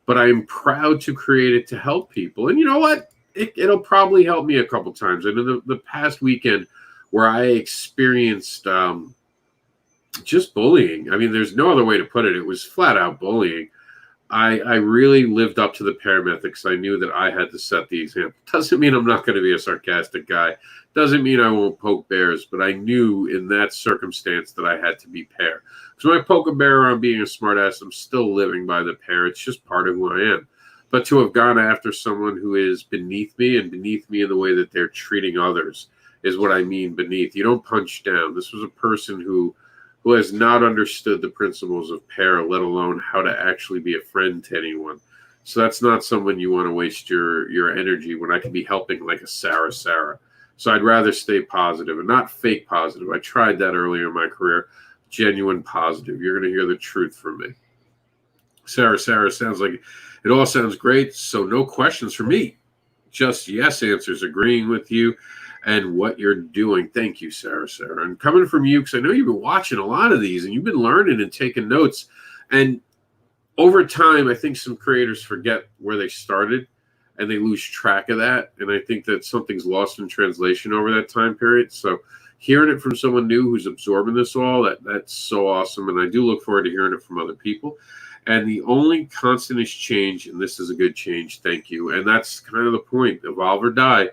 but I'm proud to create it to help people. And you know what? It'll probably help me a couple times. And in the past weekend where I experienced just bullying, I mean, there's no other way to put it. It was flat out bullying. I really lived up to the pair method because I knew that I had to set the example. Doesn't mean I'm not going to be a sarcastic guy. Doesn't mean I won't poke bears, but I knew in that circumstance that I had to be pair. Because when I poke a bear on being a smartass, I'm still living by the pair. It's just part of who I am. But to have gone after someone who is beneath me and beneath me in the way that they're treating others is what I mean beneath. You don't punch down. This was a person who has not understood the principles of pair, let alone how to actually be a friend to anyone. So that's not someone you want to waste your energy when I could be helping like a Sarah. So I'd rather stay positive and not fake positive. I tried that earlier in my career. Genuine positive. You're going to hear the truth from me. Sarah sounds like it all sounds great. So no questions for me. Just yes answers, agreeing with you and what you're doing. Thank you, Sarah. And coming from you, because I know you've been watching a lot of these and you've been learning and taking notes. And over time, I think some creators forget where they started and they lose track of that. And I think that something's lost in translation over that time period. So hearing it from someone new who's absorbing this all, that's so awesome. And I do look forward to hearing it from other people. And the only constant is change, and this is a good change. Thank you. And that's kind of the point. Evolve or die.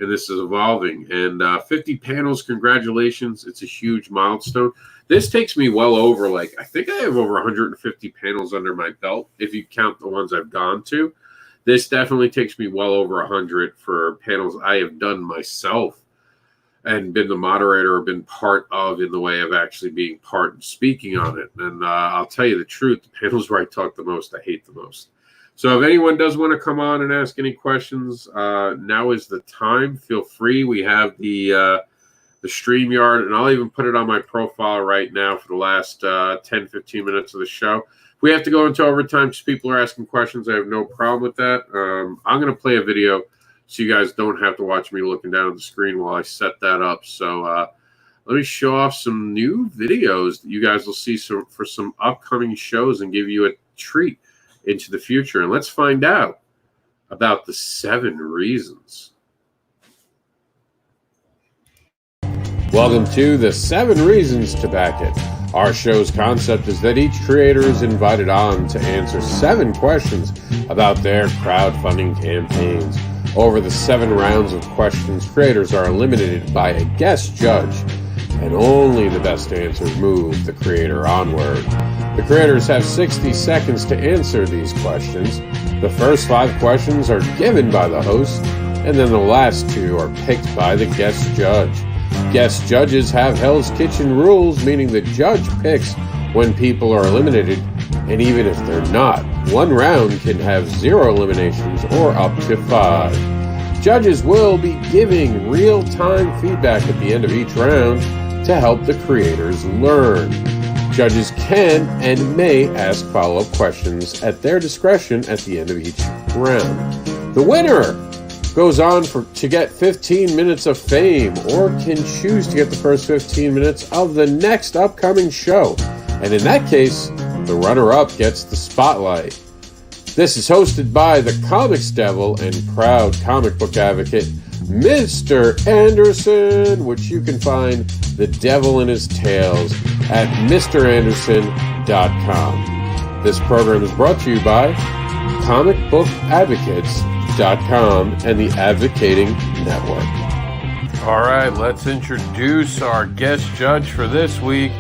And this is evolving. And 50 panels, congratulations. It's a huge milestone. This takes me well over, I think I have over 150 panels under my belt, if you count the ones I've gone to. This definitely takes me well over 100 for panels I have done myself and been the moderator or been part of in the way of actually being part and speaking on it. And I'll tell you the truth, the panels where I talk the most, I hate the most. So if anyone does want to come on and ask any questions, now is the time. Feel free. We have the StreamYard, and I'll even put it on my profile right now for the last 10, 15 minutes of the show. If we have to go into overtime because people are asking questions, I have no problem with that. I'm going to play a video so you guys don't have to watch me looking down at the screen while I set that up. So let me show off some new videos that you guys will see for some upcoming shows and give you a treat into the future. And let's find out about the 7 reasons. Welcome to the 7 Reasons to Back It. Our show's concept is that each creator is invited on to answer 7 questions about their crowdfunding campaigns. Over the 7 rounds of questions, creators are eliminated by a guest judge, and only the best answers move the creator onward. The creators have 60 seconds to answer these questions. The first 5 questions are given by the host, and then the last 2 are picked by the guest judge. Guest judges have Hell's Kitchen rules, meaning the judge picks when people are eliminated, and even if they're not, one round can have 0 eliminations or up to 5. Judges will be giving real-time feedback at the end of each round to help the creators learn. Judges can and may ask follow-up questions at their discretion at the end of each round. The winner goes on to get 15 minutes of fame or can choose to get the first 15 minutes of the next upcoming show. And in that case, the runner-up gets the spotlight. This is hosted by the Comics Devil and proud comic book advocate, Mr. Anderson, which you can find the devil in his tails at MrAnderson.com. This program is brought to you by comicbookadvocates.com and the Advocating Network. All right, let's introduce our guest judge for this week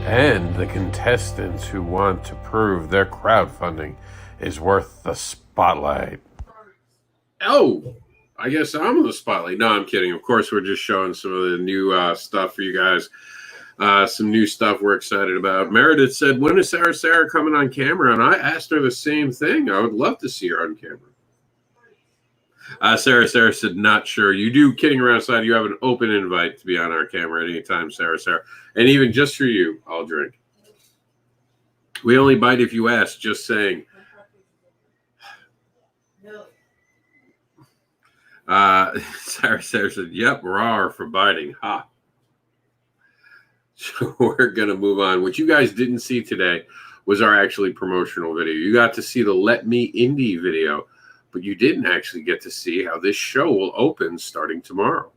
and the contestants who want to prove their crowdfunding is worth the spotlight. Oh, I guess I'm on the spotlight. No, I'm kidding. Of course, we're just showing some of the new stuff for you guys. Some new stuff we're excited about. Meredith said, when is Sarah coming on camera? And I asked her the same thing. I would love to see her on camera. Sarah said, not sure. You do, kidding around aside, you have an open invite to be on our camera at any time, Sarah. And even just for you, I'll drink. We only bite if you ask, just saying. Sarah said, yep, raw for biting. Ha. So we're going to move on. What you guys didn't see today was our actually promotional video. You got to see the Let Me Indee video, but you didn't actually get to see how this show will open starting tomorrow.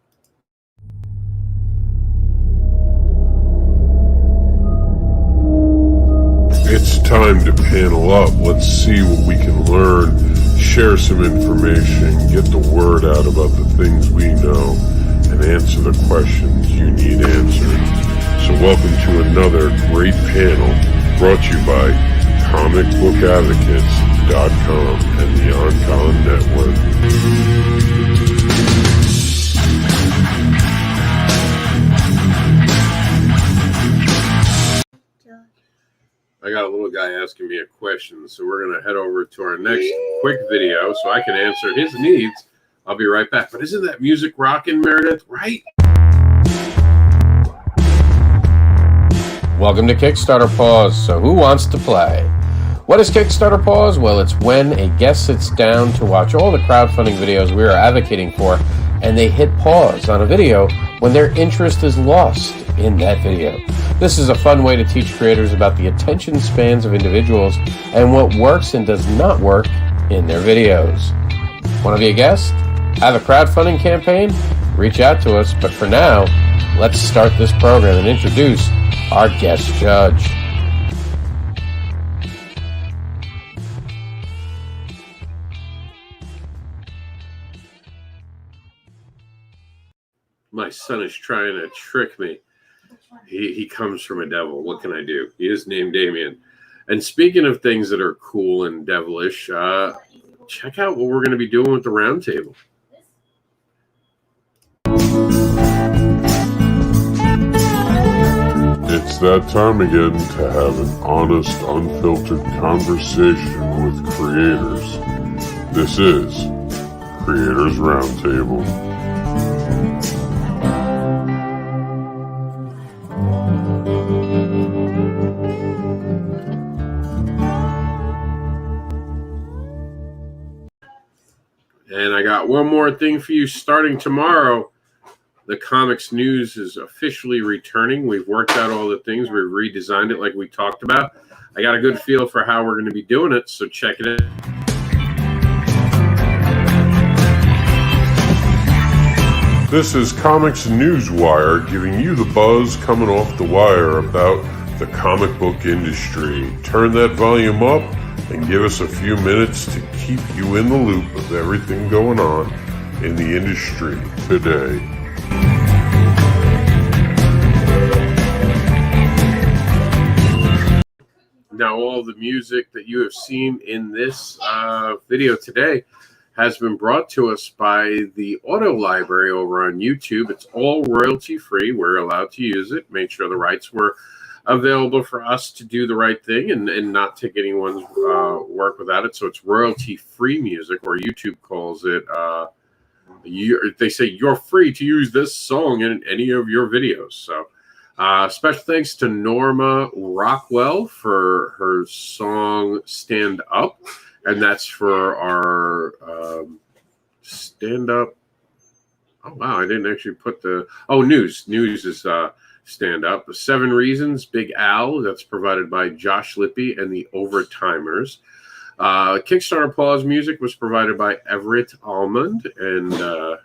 It's time to panel up. Let's see what we can learn, share some information, get the word out about the things we know, and answer the questions you need answered. So welcome to another great panel brought to you by comicbookadvocates.com and the OnCon Network. I got a little guy asking me a question, so we're going to head over to our next quick video so I can answer his needs. I'll be right back. But isn't that music rocking, Meredith? Right? Welcome to Kickstarter Pause. So who wants to play? What is Kickstarter Pause? Well, it's when a guest sits down to watch all the crowdfunding videos we are advocating for, and they hit pause on a video when their interest is lost in that video. This is a fun way to teach creators about the attention spans of individuals and what works and does not work in their videos. Want to be a guest? Have a crowdfunding campaign? Reach out to us, but for now, let's start this program and introduce our guest judge. My son is trying to trick me. He comes from a devil. What can I do? He is named Damien. And speaking of things that are cool and devilish, check out what we're going to be doing with the roundtable. It's that time again to have an honest, unfiltered conversation with creators. This is Creators Roundtable. And I got one more thing for you. Starting tomorrow, the comics news is officially returning. We've worked out all the things. We've redesigned it like we talked about. I got a good feel for how we're going to be doing it, so check it out. This is Comics Newswire giving you the buzz coming off the wire about the comic book industry. Turn that volume up and give us a few minutes to keep you in the loop of everything going on in the industry today. Now, all the music that you have seen in this video today has been brought to us by the Auto Library over on YouTube. It's all royalty free. We're allowed to use it. Made sure the rights were available for us to do the right thing and not take anyone's work without it. So it's royalty free music, or YouTube calls it. They say you're free to use this song in any of your videos. So special thanks to Norma Rockwell for her song Stand Up. And that's for our Stand Up. Oh, wow. I didn't actually put the... Oh, News. News is Stand Up. 7 Reasons, Big Al. That's provided by Josh Lippy and the Overtimers. Kickstarter Pause music was provided by Everett Almond. And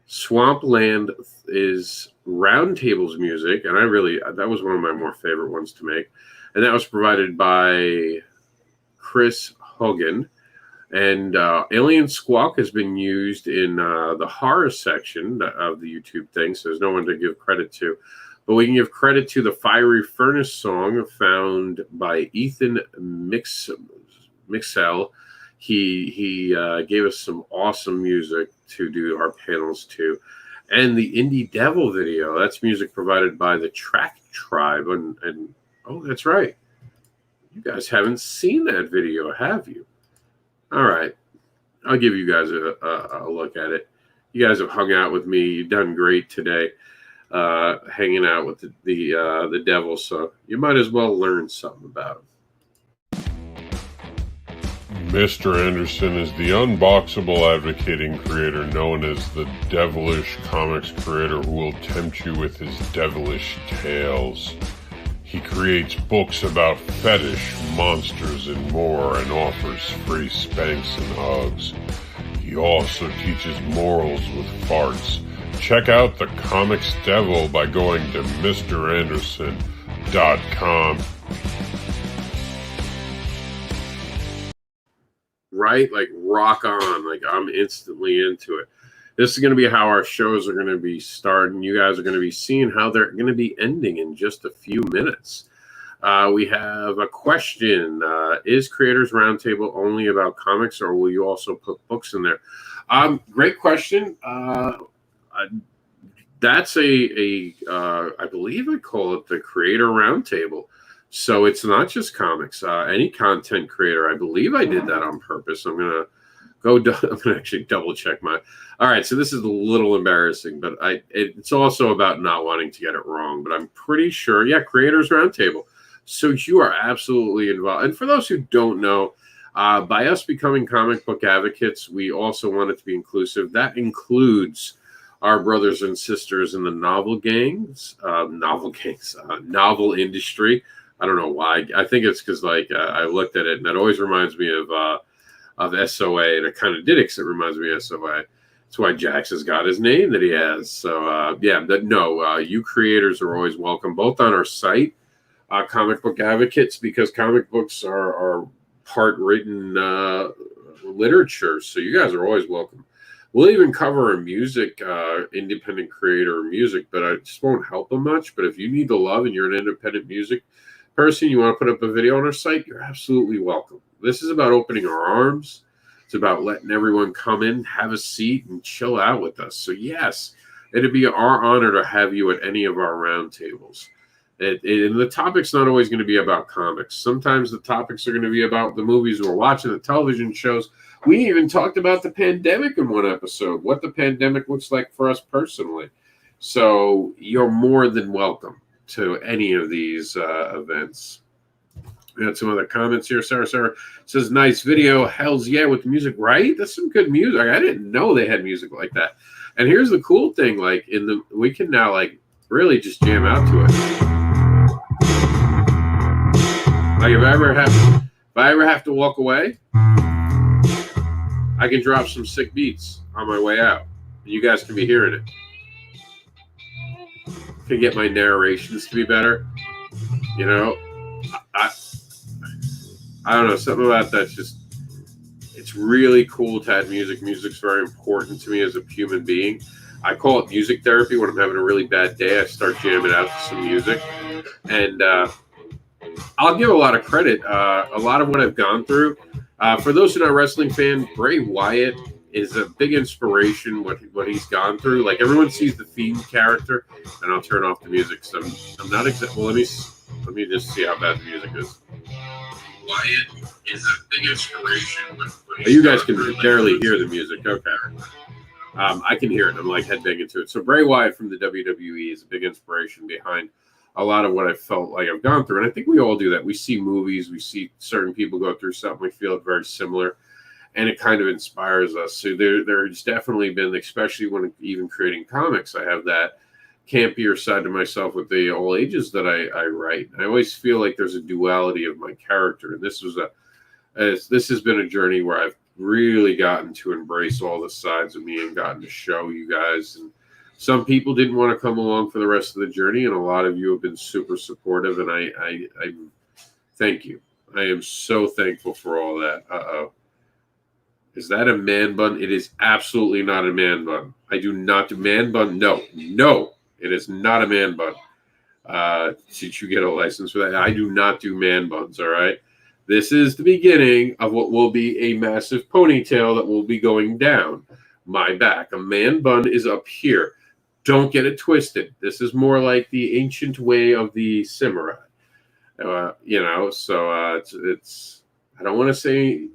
Swampland is Roundtable's music. And that was one of my more favorite ones to make. And that was provided by Chris Hogan. And Alien Squawk has been used in the horror section of the YouTube thing, so there's no one to give credit to. But we can give credit to the Fiery Furnace song found by Ethan Mixell. He gave us some awesome music to do our panels to. And the Indie Devil video, that's music provided by the Track Tribe. And oh, that's right. You guys haven't seen that video, have you? All right. I'll give you guys a look at it. You guys have hung out with me. You've done great today, hanging out with the devil, so you might as well learn something about him. Mr. Anderson is the unboxable advocating creator known as the devilish comics creator who will tempt you with his devilish tales. He creates books about fetish, monsters, and more, and offers free spanks and hugs. He also teaches morals with farts. Check out the Comics Devil by going to MrAnderson.com. right? Like rock on. Like I'm instantly into it. This is going to be how our shows are going to be starting. You guys are going to be seeing how they're going to be ending in just a few minutes. We have a question. Is Creators Roundtable only about comics, or will you also put books in there? Great question. That's I believe I call it the Creator Roundtable. So it's not just comics. Any content creator. I believe I did that on purpose. I'm going to I'm going to actually double check my. All right, so this is a little embarrassing, but it's also about not wanting to get it wrong. But I'm pretty sure, yeah, Creators Roundtable. So you are absolutely involved. And for those who don't know, by us becoming comic book advocates, we also want it to be inclusive. That includes our brothers and sisters in the novel industry. I don't know why. I think it's because I looked at it and it always reminds me of SOA, and it kind of did because it reminds me of SOA. That's why Jax has got his name that he has. So you creators are always welcome, both on our site, Comic Book Advocates, because comic books are part written literature. So you guys are always welcome. We'll even cover a music, independent creator music, but I just won't help them much. But if you need the love and you're an independent music person, you want to put up a video on our site, you're absolutely welcome. This is about opening our arms. It's about letting everyone come in, have a seat, and chill out with us. So yes, it'd be our honor to have you at any of our roundtables. And the topic's not always going to be about comics. Sometimes the topics are going to be about the movies we're watching, the television shows. We even talked about the pandemic in one episode, what the pandemic looks like for us personally. So you're more than welcome to any of these events. We had some other comments here. Sarah says, nice video. Hells yeah, with the music, right? That's some good music. I didn't know they had music like that. And here's the cool thing, we can now really just jam out to it. Like if I ever have to walk away, I can drop some sick beats on my way out. And you guys can be hearing it. Can get my narrations to be better. You know, I don't know, something about that's just, it's really cool to have music. Music's very important to me as a human being. I call it music therapy. When I'm having a really bad day, I start jamming out to some music. And I'll give a lot of credit. A lot of what I've gone through. For those who are not wrestling fan, Bray Wyatt is a big inspiration, what he's gone through. Like everyone sees the Fiend character, and I'll turn off the music. So I'm not exactly, well, let me just see how bad the music is. Wyatt is a big inspiration. You guys can barely hear the music. Okay. I can hear it. I'm headbanging to it. So Bray Wyatt from the WWE is a big inspiration behind a lot of what I felt like I've gone through. And I think we all do that. We see movies. We see certain people go through something. We feel it very similar. And it kind of inspires us. So there's definitely been, especially when even creating comics, I have that campier side to myself with the all ages that I write. I always feel like there's a duality of my character, and this has been a journey where I've really gotten to embrace all the sides of me and gotten to show you guys. And some people didn't want to come along for the rest of the journey, and a lot of you have been super supportive, and I thank you. I am so thankful for all that. Is that a man bun? It is absolutely not a man bun. I do not do man bun. No. It is not a man bun. Did you get a license for that? I do not do man buns, all right? This is the beginning of what will be a massive ponytail that will be going down my back. A man bun is up here. Don't get it twisted. This is more like the ancient way of the samurai. It's I don't want to say,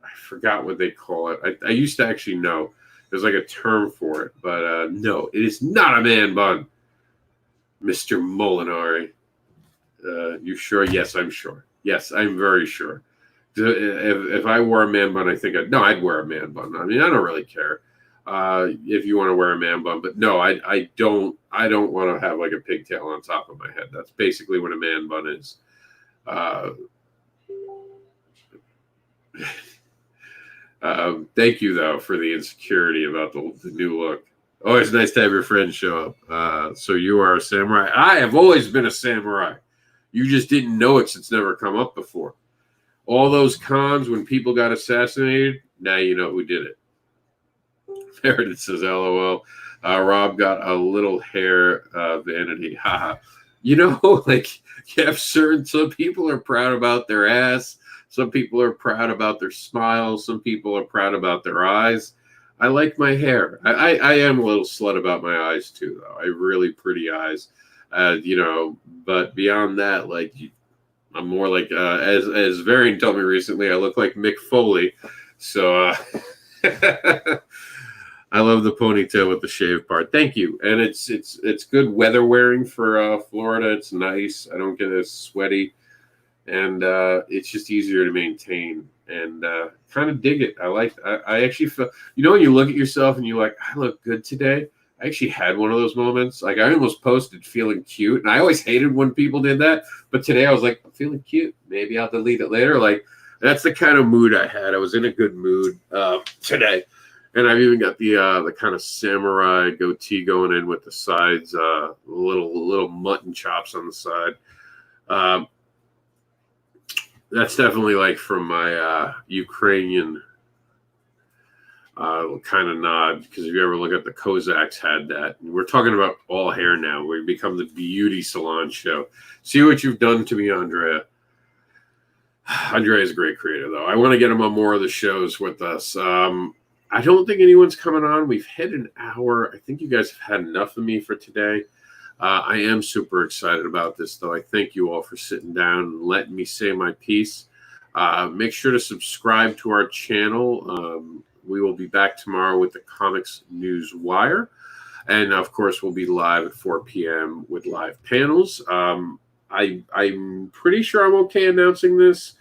I forgot what they call it. I used to actually know. There's a term for it, but no, it is not a man bun, Mr. Molinari. You sure? Yes, I'm sure. Yes, I'm very sure. If I wore a man bun, I'd wear a man bun. I mean, I don't really care if you want to wear a man bun, but no, I don't want to have a pigtail on top of my head. That's basically what a man bun is. Thank you, though, for the insecurity about the new look. Always nice to have your friends show up. So you are a samurai. I have always been a samurai. You just didn't know it since it's never come up before. All those cons when people got assassinated, now you know who did it. Meredith says, LOL. Rob got a little hair vanity. Haha. Like you have some people are proud about their ass. Some people are proud about their smile. Some people are proud about their eyes. I like my hair. I am a little slut about my eyes too, though. I have really pretty eyes. But beyond that, I'm more like as Varian told me recently, I look like Mick Foley. So I love the ponytail with the shave part. Thank you. And it's good weather wearing for Florida. It's nice. I don't get as sweaty, and it's just easier to maintain. And kind of dig it. I actually feel, when you look at yourself and you're like, I look good today. I actually had one of those moments. Like I almost posted feeling cute, and I always hated when people did that. But today I was like, I'm feeling cute. Maybe I'll delete it later. Like that's the kind of mood I had. I was in a good mood today. And I've even got the kind of samurai goatee going in with the sides, little mutton chops on the side. That's definitely like from my Ukrainian kind of nod, because if you ever look at the Cossacks had that. And we're talking about all hair now. We've become the beauty salon show. See what you've done to me, Andrea. Andrea is a great creator, though. I want to get him on more of the shows with us. I don't think anyone's coming on. We've hit an hour. I think you guys have had enough of me for today. I am super excited about this, though. I thank you all for sitting down and letting me say my piece. Make sure to subscribe to our channel. We will be back tomorrow with the Comics News Wire. And, of course, we'll be live at 4 p.m. with live panels. I'm pretty sure I'm okay announcing this.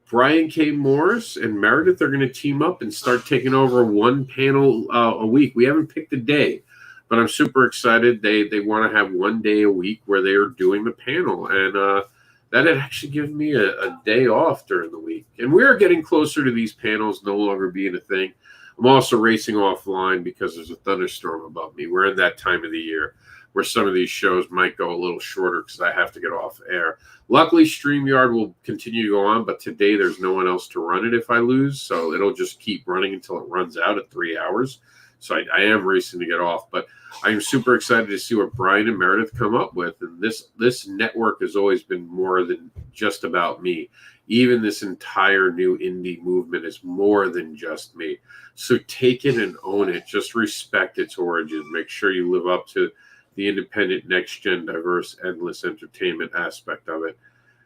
Brian K. Morris and Meredith are going to team up and start taking over one panel a week. We haven't picked a day, but I'm super excited. They want to have one day a week where they are doing the panel, and that had actually given me a day off during the week. And we are getting closer to these panels no longer being a thing. I'm also racing offline because there's a thunderstorm above me. We're in that time of the year where some of these shows might go a little shorter because I have to get off air. Luckily, StreamYard will continue to go on, but today there's no one else to run it if I lose, so it'll just keep running until it runs out at 3 hours. So I am racing to get off, but I am super excited to see what Brian and Meredith come up with. And this network has always been more than just about me. Even this entire new indie movement is more than just me. So take it and own it. Just respect its origin. Make sure you live up to the independent, next-gen, diverse, endless entertainment aspect of it.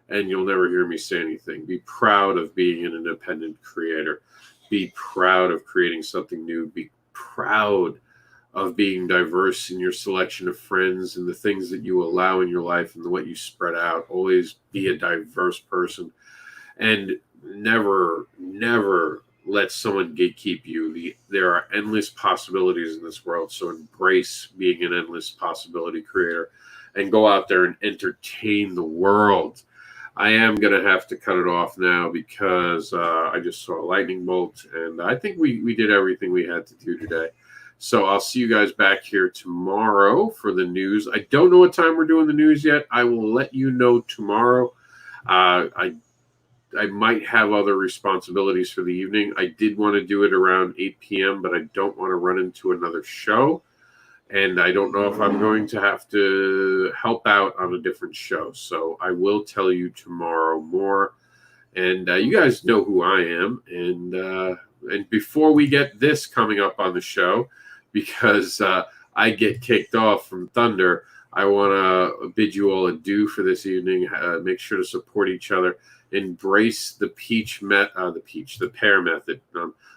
And you'll never hear me say anything. Be proud of being an independent creator. Be proud of creating something new. Be proud of being diverse in your selection of friends and the things that you allow in your life and the way you spread out. Always be a diverse person. And never let someone gatekeep you. There are endless possibilities in this world, so embrace being an endless possibility creator and go out there and entertain the world. I am going to have to cut it off now because I just saw a lightning bolt, and I think we did everything we had to do today. So I'll see you guys back here tomorrow for the news. I don't know what time we're doing the news yet. I will let you know tomorrow. I might have other responsibilities for the evening. I did want to do it around 8 p.m., but I don't want to run into another show. And I don't know if I'm going to have to help out on a different show. So I will tell you tomorrow more. And you guys know who I am. And before we get this coming up on the show, because I get kicked off from Thunder, I want to bid you all adieu for this evening. Make sure to support each other. Embrace the pear method.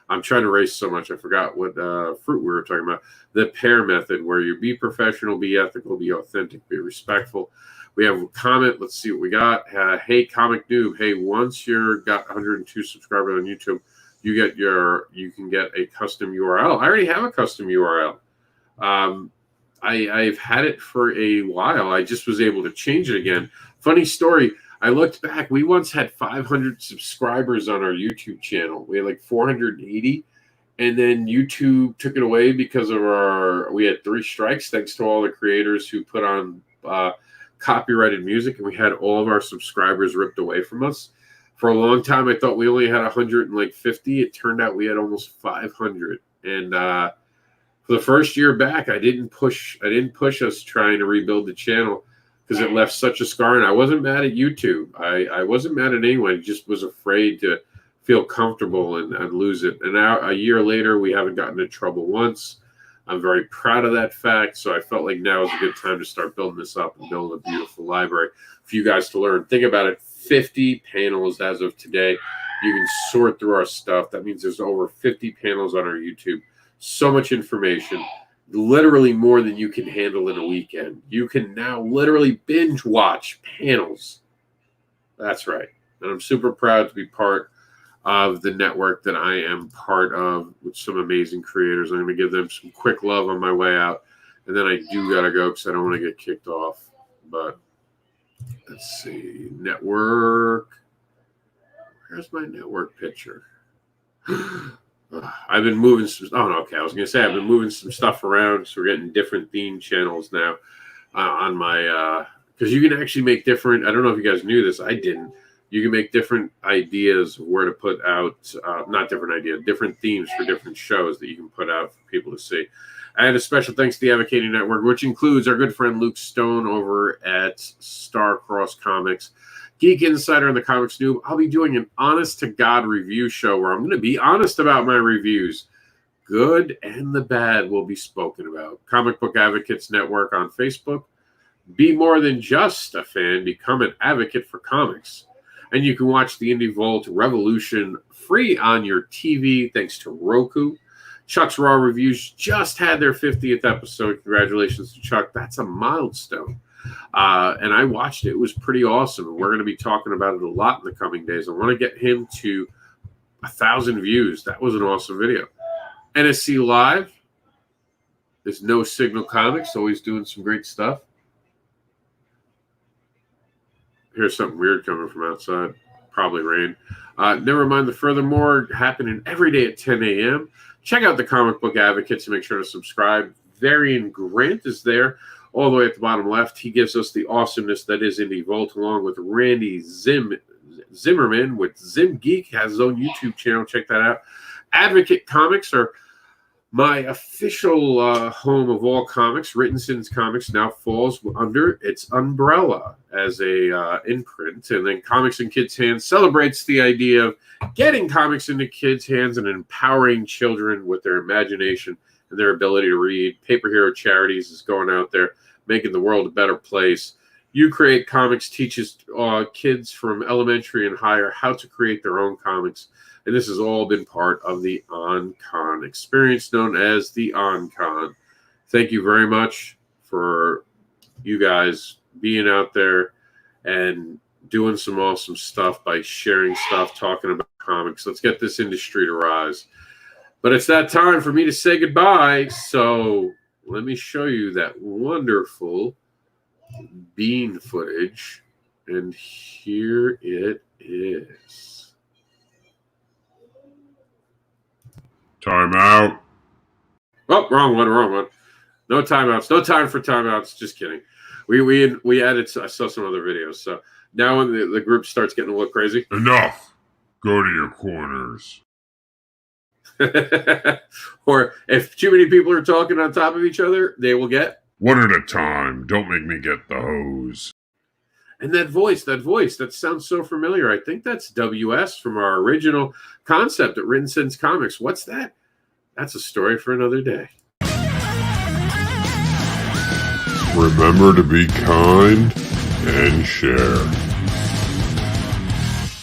I'm trying to race so much I forgot what fruit we were talking about. The pear method, where you be professional, be ethical, be authentic, be respectful. We have a comment. Let's see what we got. Hey, Comic Noob. Hey, once you're got 102 subscribers on YouTube, you can get a custom URL. I already have a custom URL. I've had it for a while. I just was able to change it again. Funny story. I looked back. We once had 500 subscribers on our YouTube channel. We had like 480. And then YouTube took it away because of we had 3 strikes, thanks to all the creators who put on copyrighted music. And we had all of our subscribers ripped away from us For a long time, I thought we only had 150. It turned out we had almost 500. And for the first year back, I didn't push us trying to rebuild the channel because it left such a scar. And I wasn't mad at YouTube. I wasn't mad at anyone. I just was afraid to feel comfortable and lose it. And now, a year later, we haven't gotten in trouble once. I'm very proud of that fact. So I felt like now is a good time to start building this up and build a beautiful library for you guys to learn. Think about it. 50 panels as of today. You can sort through our stuff. That means there's over 50 panels on our YouTube. So much information, literally more than you can handle in a weekend. You can now literally binge watch panels. That's right. And I'm super proud to be part of the network that I am part of with some amazing creators. I'm going to give them some quick love on my way out. And then I do got to go because I don't want to get kicked off. But let's see. Network. Where's my network picture? I've been moving some. Oh, no, okay. I was going to say I've been moving some stuff around. So we're getting different theme channels now on my. Because you can actually make different. I don't know if you guys knew this. I didn't. You can make different ideas of where to put out, not different ideas, different themes for different shows that you can put out for people to see. And a special thanks to the Advocating Network, which includes our good friend Luke Stone over at Starcross Comics, Geek Insider, and the Comics Noob. I'll be doing an honest-to-God review show where I'm going to be honest about my reviews. Good and the bad will be spoken about. Comic Book Advocates Network on Facebook. Be more than just a fan. Become an advocate for comics. And you can watch the Indie Vault Revolution free on your TV thanks to Roku. Chuck's Raw Reviews just had their 50th episode. Congratulations to Chuck. That's a milestone. And I watched it. It was pretty awesome. We're going to be talking about it a lot in the coming days. I want to get him to 1,000 views. That was an awesome video. NSC Live is No Signal Comics, always doing some great stuff. Here's something weird coming from outside. Probably rain. Never mind the furthermore, happening every day at 10 a.m. Check out the Comic Book Advocates and make sure to subscribe. Varian Grant is there all the way at the bottom left. He gives us the awesomeness that is Indie Vault, along with Randy Zimmerman with Zim Geek, has his own YouTube channel. Check that out. Advocate Comics are my official home of all comics. Written Sins Comics now falls under its umbrella as a imprint. And then Comics in Kids' Hands celebrates the idea of getting comics into kids' hands and empowering children with their imagination and their ability to read. Paper Hero Charities is going out there, making the world a better place. You Create Comics teaches kids from elementary and higher how to create their own comics. And this has all been part of the OnCon experience known as the OnCon. Thank you very much for you guys being out there and doing some awesome stuff by sharing stuff, talking about comics. Let's get this industry to rise. But it's that time for me to say goodbye. So let me show you that wonderful bean footage. And here it is. Time out. Oh, wrong one. No timeouts. No time for timeouts. Just kidding. We added. I saw some other videos. So now when the group starts getting a little crazy. Enough. Go to your corners. Or if too many people are talking on top of each other, they will get one at a time. Don't make me get the hose. And that voice, that sounds so familiar. I think that's WS from our original concept at Written Sins Comics. What's that? That's a story for another day. Remember to be kind and share.